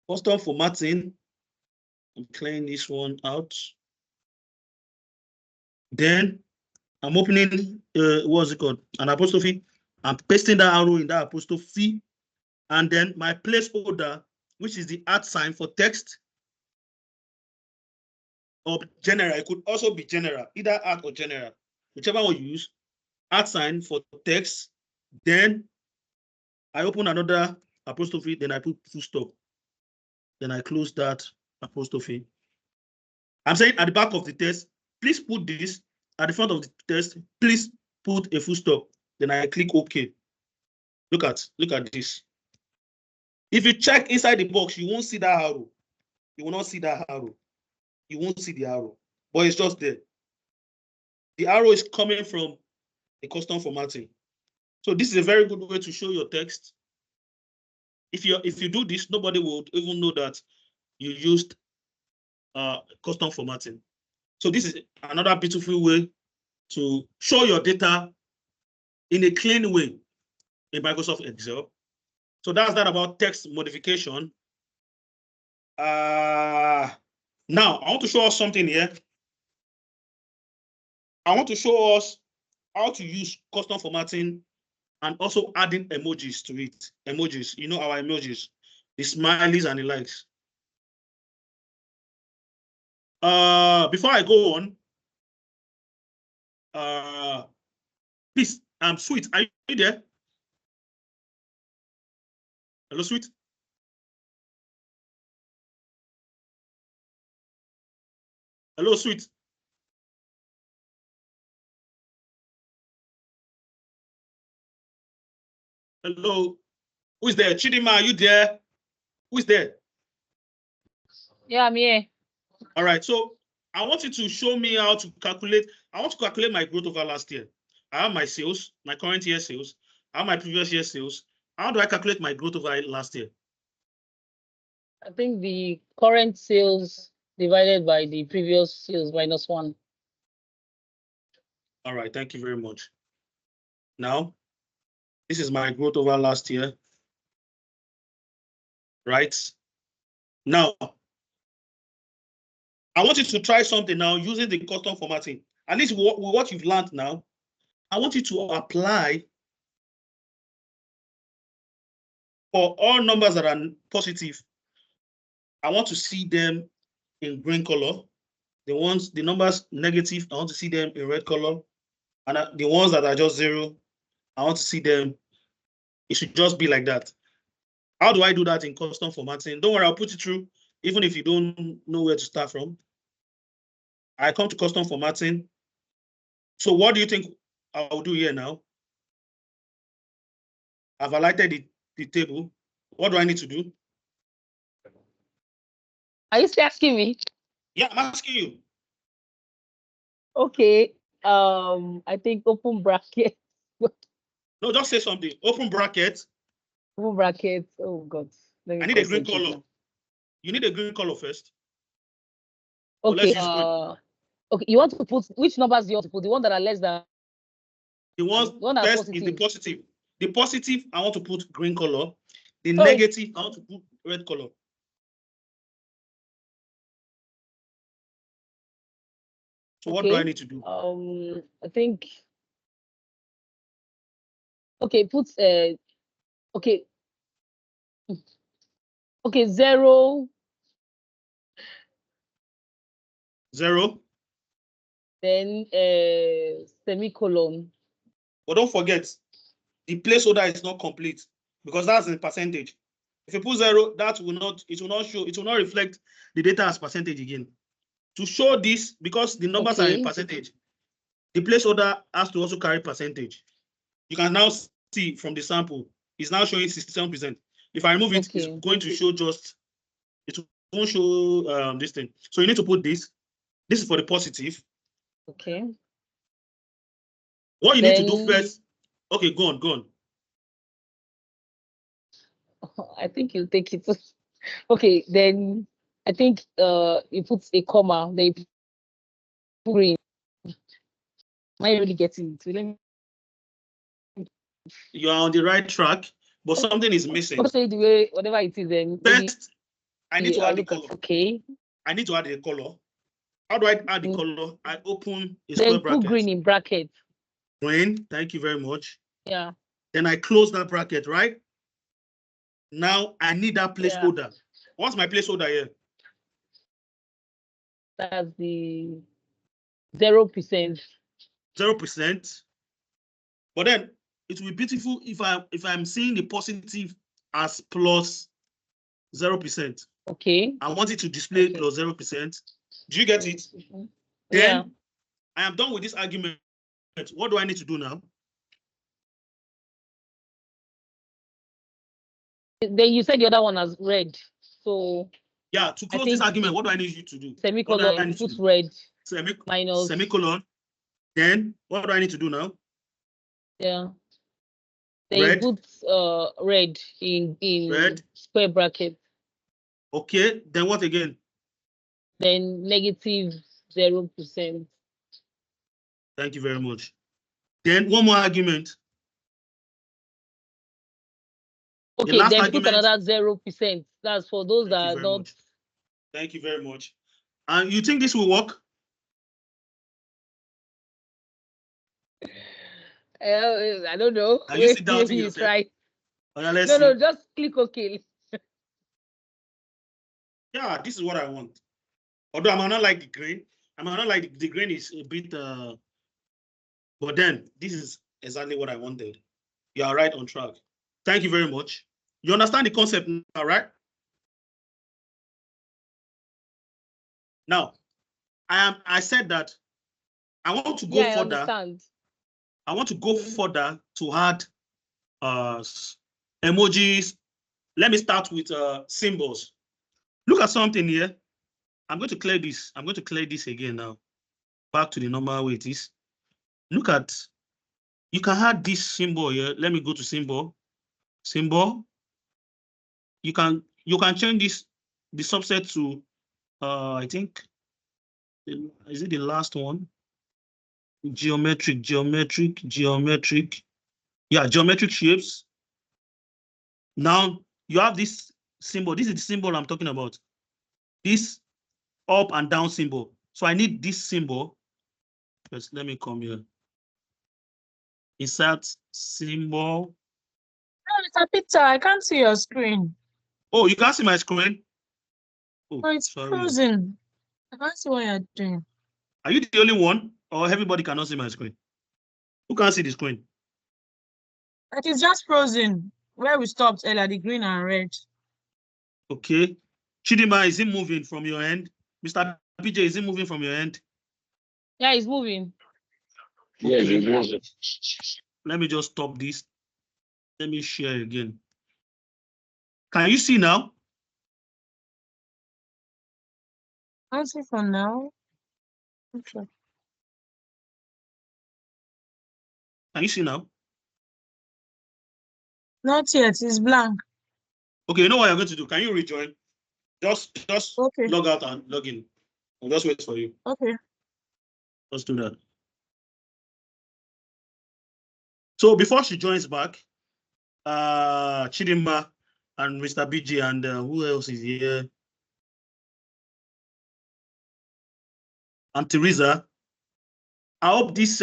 Custom formatting. I'm clearing this one out. Then I'm opening what's it called? An apostrophe. I'm pasting that arrow in that apostrophe. And then my placeholder, which is the @ sign for text or general. It could also be general, either @ or general, whichever one you use. @ sign for text. Then I open another apostrophe, then I put full stop. Then I close that apostrophe. I'm saying at the back of the text, please put this. At the front of the text, please put a full stop. Then I click OK. Look at this. If you check inside the box, you won't see that arrow. You will not see that arrow. You won't see the arrow, but it's just there. The arrow is coming from a custom formatting. So this is a very good way to show your text. If you do this, nobody will even know that you used custom formatting. So this is another beautiful way to show your data in a clean way in Microsoft Excel. So that's that about text modification. Now I want to show us something here. I want to show us how to use custom formatting and also adding emojis to it. Emojis, you know our emojis, the smileys and the likes. Before I go on, please, Sweet, are you there? Hello, Sweet. Hello, Sweet. Hello. Who is there? Chidima, are you there? Who is there? Yeah, I'm here. All right. So I want you to show me how to calculate. I want to calculate my growth over last year. I have my sales, my current year sales. I have my previous year sales. How do I calculate my growth over last year? I think the current sales divided by the previous sales -1. All right. Thank you very much. Now, this is my growth over last year. Right? Now, I want you to try something now using the custom formatting. At least with what you've learned now, I want you to apply for all numbers that are positive. I want to see them in green color. The numbers negative, I want to see them in red color. And the ones that are just 0, I want to see them. It should just be like that. How do I do that in custom formatting? Don't worry, I'll put it through, even if you don't know where to start from. I come to custom formatting. So what do you think I'll do here now? I've highlighted the table. What do I need to do? Are you still asking me? Yeah, I'm asking you. Okay. I think open bracket. No, just say something. Open bracket. Open bracket. Oh God. I need a green color. Now. You need a green color first. Okay. Okay. You want to put which numbers do you want to put? The one that are less than. The one that first is the positive. The positive, I want to put green color. The negative, I want to put red color. So what do I need to do? I think. Okay, put okay. Okay, 0. 0. Then semicolon. But don't forget, the placeholder is not complete because that's in percentage. If you put 0, that will not, it will not show, it will not reflect the data as percentage again. To show this, because the numbers are in percentage, the placeholder has to also carry percentage. You can now see from the sample, it's now showing 67%. If I remove it, it's going to show just, it won't show this thing. So you need to put this. This is for the positive. Okay. What you need to do first, okay, go on. I think you'll take it. Okay, then I think you put a comma, then you put green. Am I really getting it? Let me... You are on the right track, but something is missing. Say the way, whatever it is, then first, I need to add the color. Okay. I need to add the color. How do I add the color? I open a square bracket. Put green in bracket. Green, thank you very much. Yeah. Then I close that bracket, right? Now I need that placeholder. Yeah. What's my placeholder here? That's the 0%. 0%. But then it will be beautiful if I'm seeing the positive as plus 0%. Okay. I want it to display plus 0%. Do you get it? Mm-hmm. Then I am done with this argument. What do I need to do now? Then you said the other one as red. So yeah, to close this argument, what do I need you to do? Semicolon, put red. Minus semicolon. Then what do I need to do now? Yeah. Then red. You put red in red. Square bracket. Okay, then what again? Then negative 0%. Thank you very much. Then one more argument. Okay, the then argument, put another 0%. That's for those that are not. Thank you very much. And you think this will work? I don't know. Are you doubting yourself? Try. No, no, just click OK. Yeah, this is what I want. Although I might not like the green. I might not like the green is a bit, but then this is exactly what I wanted. You are right on track. Thank you very much. You understand the concept now, right? Now, I said that I want to go further. Understand. I want to go further to add emojis. Let me start with symbols. Look at something here. I'm going to clear this. I'm going to clear this again now. Back to the normal way it is. Look at, you can add this symbol here. Let me go to symbol. Symbol. You can change this, the subset to, I think, is it the last one? Geometric. Yeah, geometric shapes. Now you have this symbol. This is the symbol I'm talking about. This up and down symbol. So I need this symbol. Let me come here. Insert symbol. No, Mr. Peter, I can't see your screen. Oh, you can't see my screen? Oh, No, it's sorry. frozen. I can't see what you're doing. Are you the only one, or everybody cannot see my screen? Who can't see the screen? It is just frozen. Where we stopped earlier, the green and red. Okay. Chidima, is it moving from your end? Mr. PJ, is it moving from your end? Yeah, it's moving. Yes, it was. Let me just stop this. Let me share again. Can you see now? Can't see for now. Okay. Can you see now? Not yet. It's blank. Okay, you know what you're going to do? Can you rejoin? Just Okay. log out and log in. I'll just wait for you. Okay. Let's do that. So before she joins back, Chidima and Mr. BG and who else is here? And Teresa. I hope this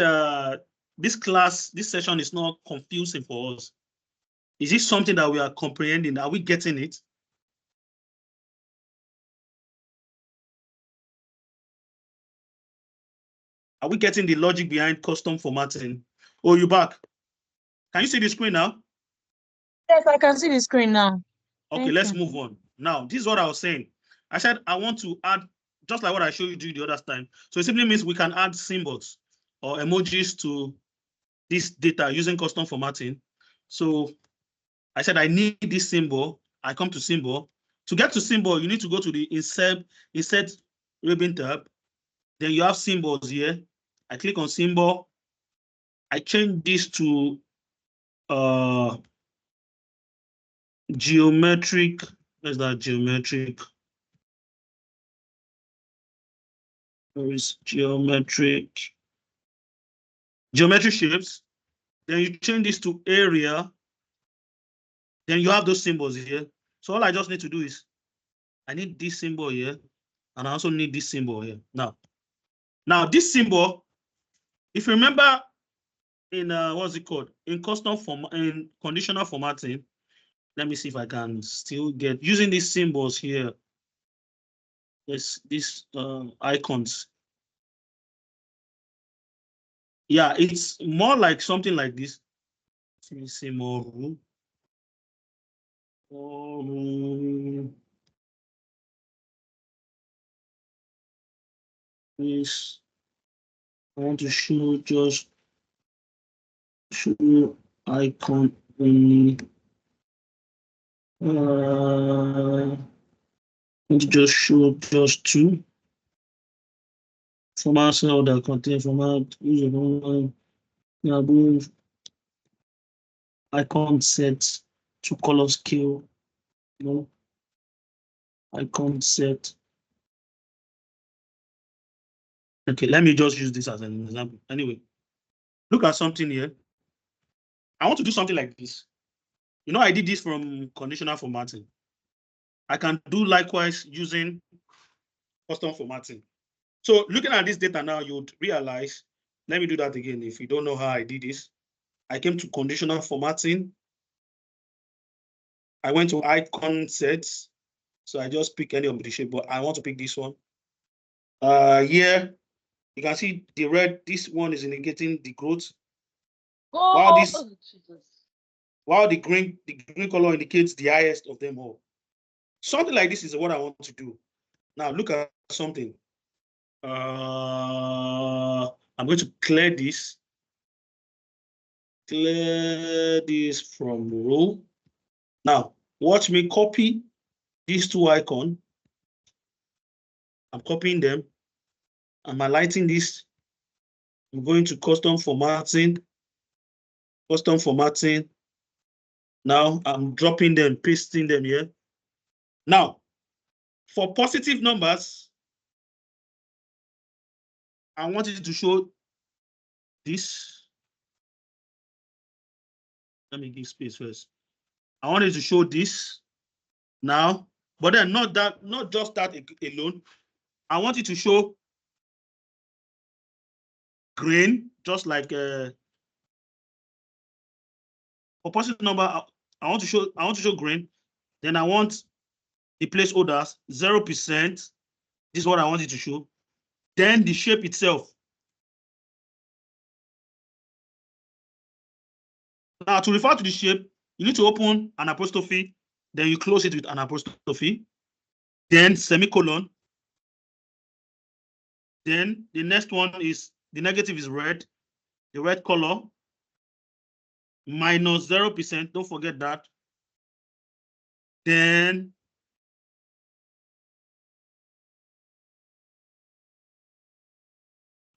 this session is not confusing for us. Is it something that we are comprehending? Are we getting it? Are we getting the logic behind custom formatting? Oh, you back? Can you see the screen now? Yes, I can see the screen now. Okay, let's move on. Now, this is what I was saying. I said I want to add, just like what I showed you the other time. So it simply means we can add symbols or emojis to this data using custom formatting. So I said I need this symbol. I come to symbol. To get to symbol, you need to go to the insert ribbon tab. Then you have symbols here. I click on symbol. I change this to geometric. Where's that geometric? Where is geometric? Geometric shapes. Then you change this to area. Then you have those symbols here. So all I just need to do is I need this symbol here, and I also need this symbol here. Now this symbol, if you remember in what's it called? In in conditional formatting, let me see if I can still get using these symbols here. These icons. Yeah, it's more like something like this. Let me see more. This I want to show icon only. Want to just show just two. Format cell that contain format icon set to color scale. No icon set. Okay, let me just use this as an example. Anyway, look at something here. I want to do something like this. You know, I did this from conditional formatting. I can do likewise using custom formatting. So looking at this data now, you would realize, let me do that again. If you don't know how I did this, I came to conditional formatting. I went to icon sets. So I just pick any of the shape, but I want to pick this one. Here, you can see the red, this one is indicating the growth. While the green color indicates the highest of them all. Something like this is what I want to do. Now look at something. I'm going to clear this. Clear this from row. Now watch me copy these two icons. I'm copying them. I'm highlighting this. I'm going to custom formatting. Custom formatting. Now I'm dropping them, pasting them here. Now, for positive numbers, I want it to show this. Let me give space first. I want it to show this now, but then not just that alone. I want it to show green, just like For positive number, I want to show green. Then I want the placeholders 0%. This is what I want it to show. Then the shape itself. Now to refer to the shape, you need to open an apostrophe, then you close it with an apostrophe, then semicolon. Then the next one is the negative is red, the red color, minus 0%. Don't forget that. Then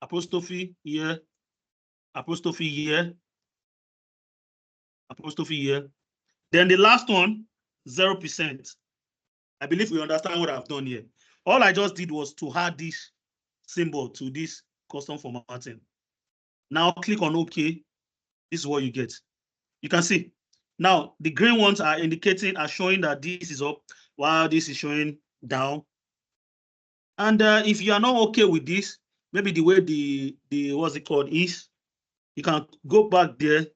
apostrophe here, apostrophe here, apostrophe here. Then the last one, 0%. I believe we understand what I've done here. All I just did was to add this symbol to this custom formatting. Now click on OK. This is what you get. You can see. Now the green ones are showing that this is up, while this is showing down. And if you are not okay with this, maybe the way the what's it called is, you can go back there.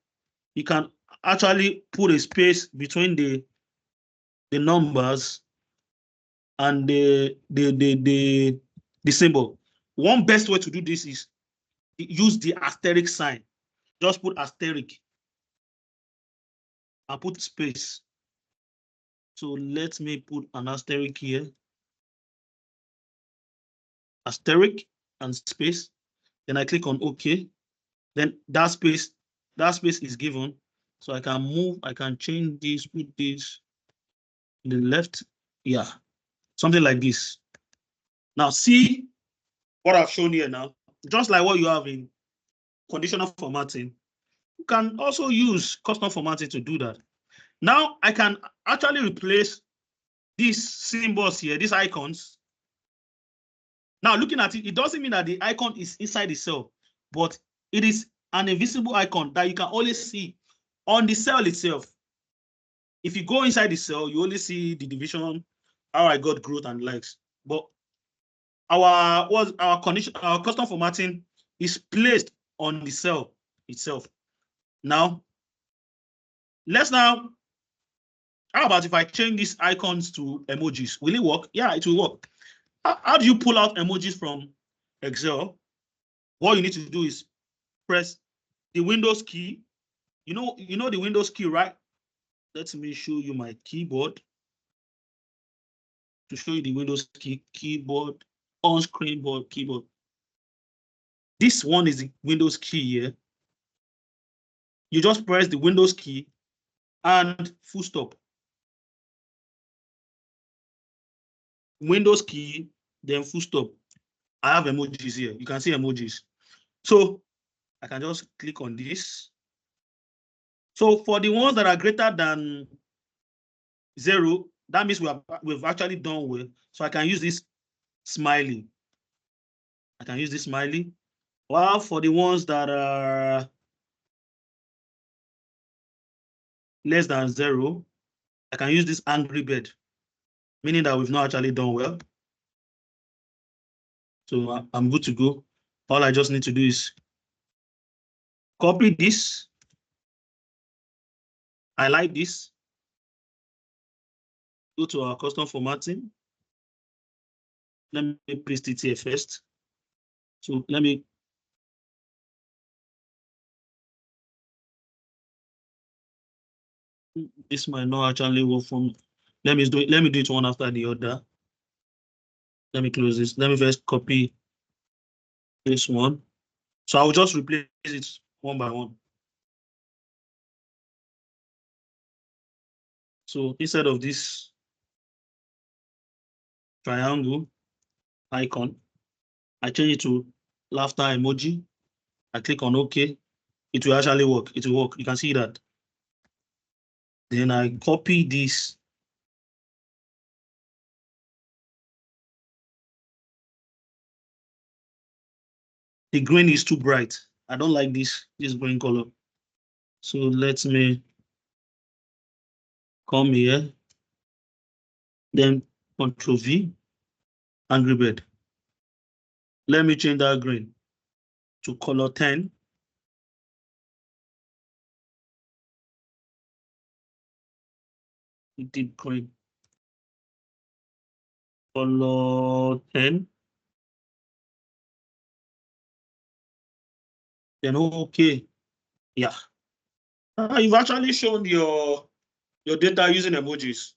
You can actually put a space between the numbers and the symbol. One best way to do this is use the asterisk sign. Just put asterisk and put space. So let me put an asterisk here. Asterisk and space. Then I click on OK. Then that space is given. So I can move, I can change this, put this in the left. Yeah, something like this. Now see what I've shown here now. Just like what you have in conditional formatting, you can also use custom formatting to do that. Now I can actually replace these symbols here, these icons. Now looking at it, it doesn't mean that the icon is inside the cell, but it is an invisible icon that you can only see on the cell itself. If you go inside the cell, you only see the division, how I got growth and likes. But our custom formatting is placed on the cell itself. Now, how about if I change these icons to emojis? Will it work? Yeah, it will work. How do you pull out emojis from Excel? What you need to do is press the Windows key. You know the Windows key, right? Let me show you my keyboard to show you the Windows keyboard, on-screen board keyboard. This one is the Windows key here. You just press the Windows key and full stop. Windows key, then full stop. I have emojis here. You can see emojis. So I can just click on this. So for the ones that are greater than 0, that means we've actually done well. So I can use this smiley. I can use this smiley. While for the ones that are less than 0, I can use this angry bird, meaning that we've not actually done well. So I'm good to go. All I just need to do is copy this. I like this. Go to our custom formatting. Let me paste it here first. So let me this might not actually work for me. Let me do it one after the other. Let me close this. Let me first copy this one. So I will just replace it one by one. So instead of this triangle icon, I change it to laughter emoji. I click on OK. It will actually work. It will work. You can see that. Then I copy this. The green is too bright. I don't like this green color. So let me come here. Then Ctrl V, Angry Bird. Let me change that green to color 10. deep green. Color 10. Then okay. Yeah. You've actually shown your data using emojis.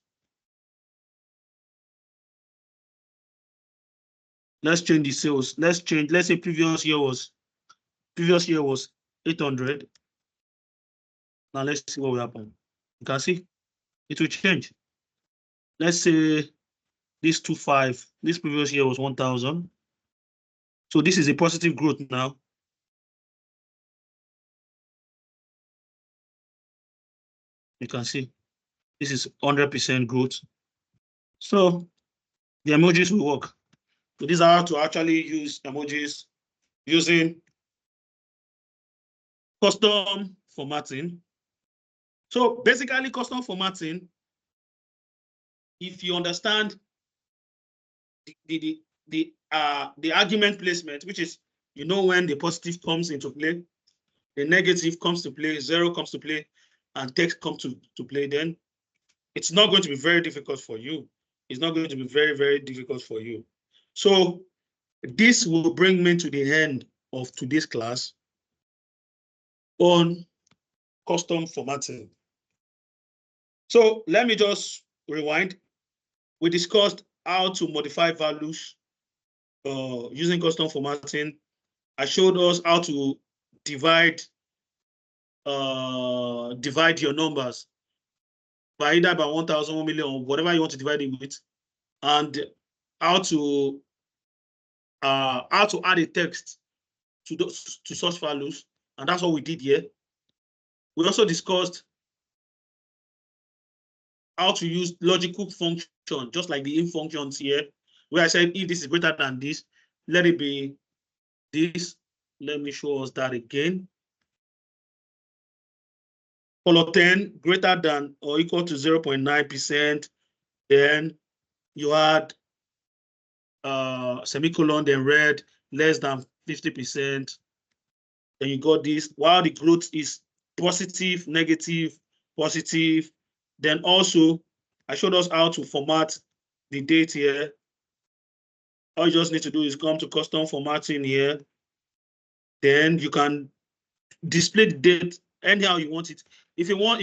Let's change the sales. Let's say previous year was 800. Now let's see what will happen. You can see it will change. Let's say this 25, this previous year was 1,000. So this is a positive growth now. You can see this is 100% growth. So the emojis will work. So these are how to actually use emojis using custom formatting. So basically, custom formatting, if you understand the argument placement, which is, you know, when the positive comes into play, the negative comes to play, 0 comes to play, and text comes to play, then it's not going to be very difficult for you. It's not going to be very, very difficult for you. So this will bring me to the end of today's class on custom formatting. So let me just rewind. We discussed how to modify values using custom formatting. I showed us how to divide your numbers by either by 1,000, 1 million, or whatever you want to divide it with, and how to add a text to such values, and that's what we did here. We also discussed how to use logical function, just like the in functions here, where I said if this is greater than this, let it be this. Let me show us that again. Color 10 greater than or equal to 0.9%. Then you add semicolon, then red less than 50%. Then you got this. While the growth is positive, negative, positive. Then also, I showed us how to format the date here. All you just need to do is come to custom formatting here. Then you can display the date anyhow you want it. If you want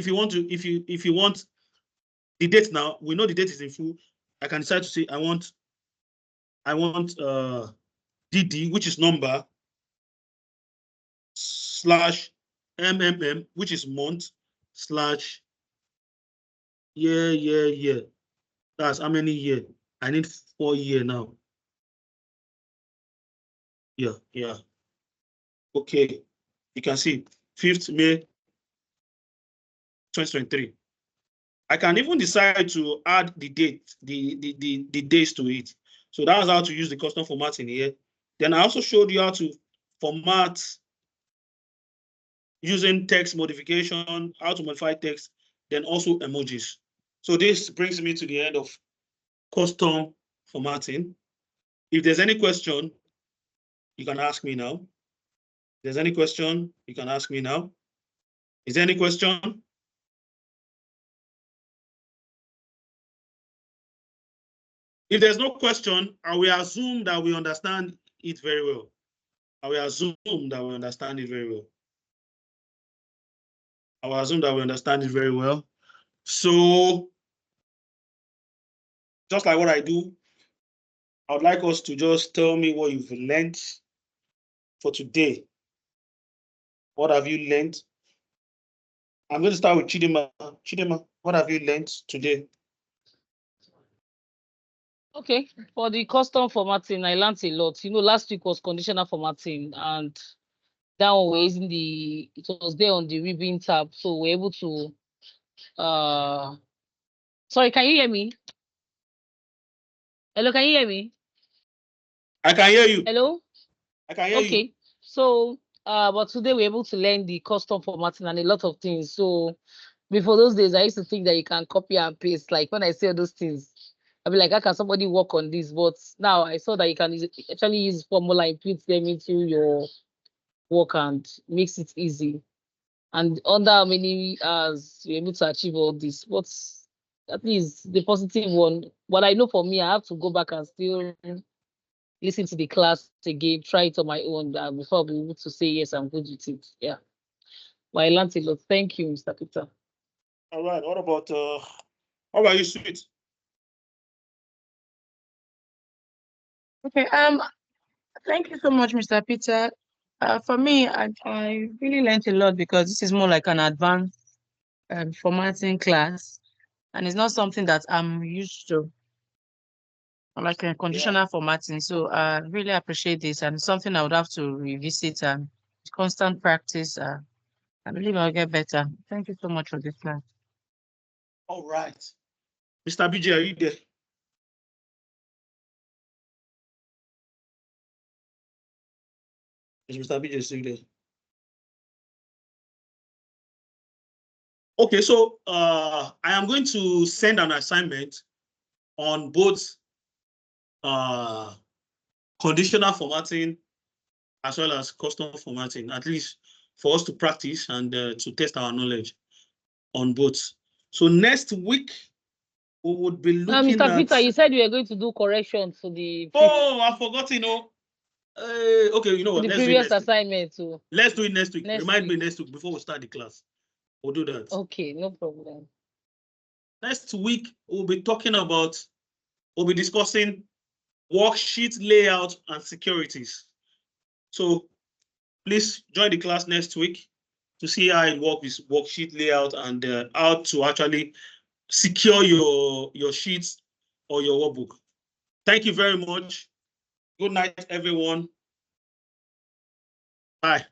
the date now, we know the date is in full. I can decide to say I want DD, which is number, /MMM, which is month, /year. That's how many year? I need 4 years now. Yeah. Okay, you can see 5th May 2023. I can even decide to add the date, the days to it. So that's how to use the custom formatting here. Then I also showed you how to format using text modification, how to modify text, then also emojis. So this brings me to the end of custom formatting. If there's any question, you can ask me now. If there's any question, you can ask me now. Is there any question? If there's no question, I will assume that we understand it very well. I will assume that we understand it very well. So, just like what I do, I would like us to just tell me what you've learned for today. What have you learned? I'm going to start with Chidima. Chidima, what have you learned today? Okay, for the custom formatting, I learned a lot. You know, last week was conditional formatting, and that one we're using it was there on the ribbon tab, so we're able to sorry, can you hear me? Hello, can you hear me? I can hear you. Hello? I can hear you. Okay, so but today we're able to learn the custom formatting and a lot of things. So before those days, I used to think that you can copy and paste. Like when I say all those things, I'll be like, how can somebody work on this? But now I saw that you can actually use formula and put them into your work and makes it easy. And under how many hours you're able to achieve all this? at least the positive one. But I know for me, I have to go back and still listen to the class again, try it on my own before I'll be able to say yes, I'm good with it. Yeah. But I learned a lot. Thank you, Mr. Peter. All right. What about you, Sweet? Okay. Thank you so much, Mr. Peter. For me, I really learned a lot because this is more like an advanced formatting class, and it's not something that I'm used to, like a conditional formatting. So I really appreciate this, and it's something I would have to revisit and constant practice. I believe I'll get better. Thank you so much for this class. All right. Mr. BJ, are you there? Is Mr. BJ still there? Okay, so I am going to send an assignment on both conditional formatting as well as custom formatting, at least for us to practice and to test our knowledge on both. So next week, we would be looking Mr. at... Peter, you said you were going to do corrections to the Oh, I forgot, okay, you know what? the Let's do it previous next week. assignment too. Let's do it next week. Next Remind me week. next week before we start the class. We'll do that. Okay, no problem. Next week, we'll be discussing worksheet layout and securities. So please join the class next week to see how it works with worksheet layout and how to actually secure your sheets or your workbook. Thank you very much. Good night, everyone. Bye.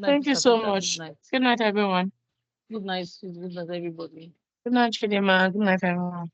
Thank you so much. Good night, everyone. Good night, everybody. Good night, Chidima. Good night, everyone.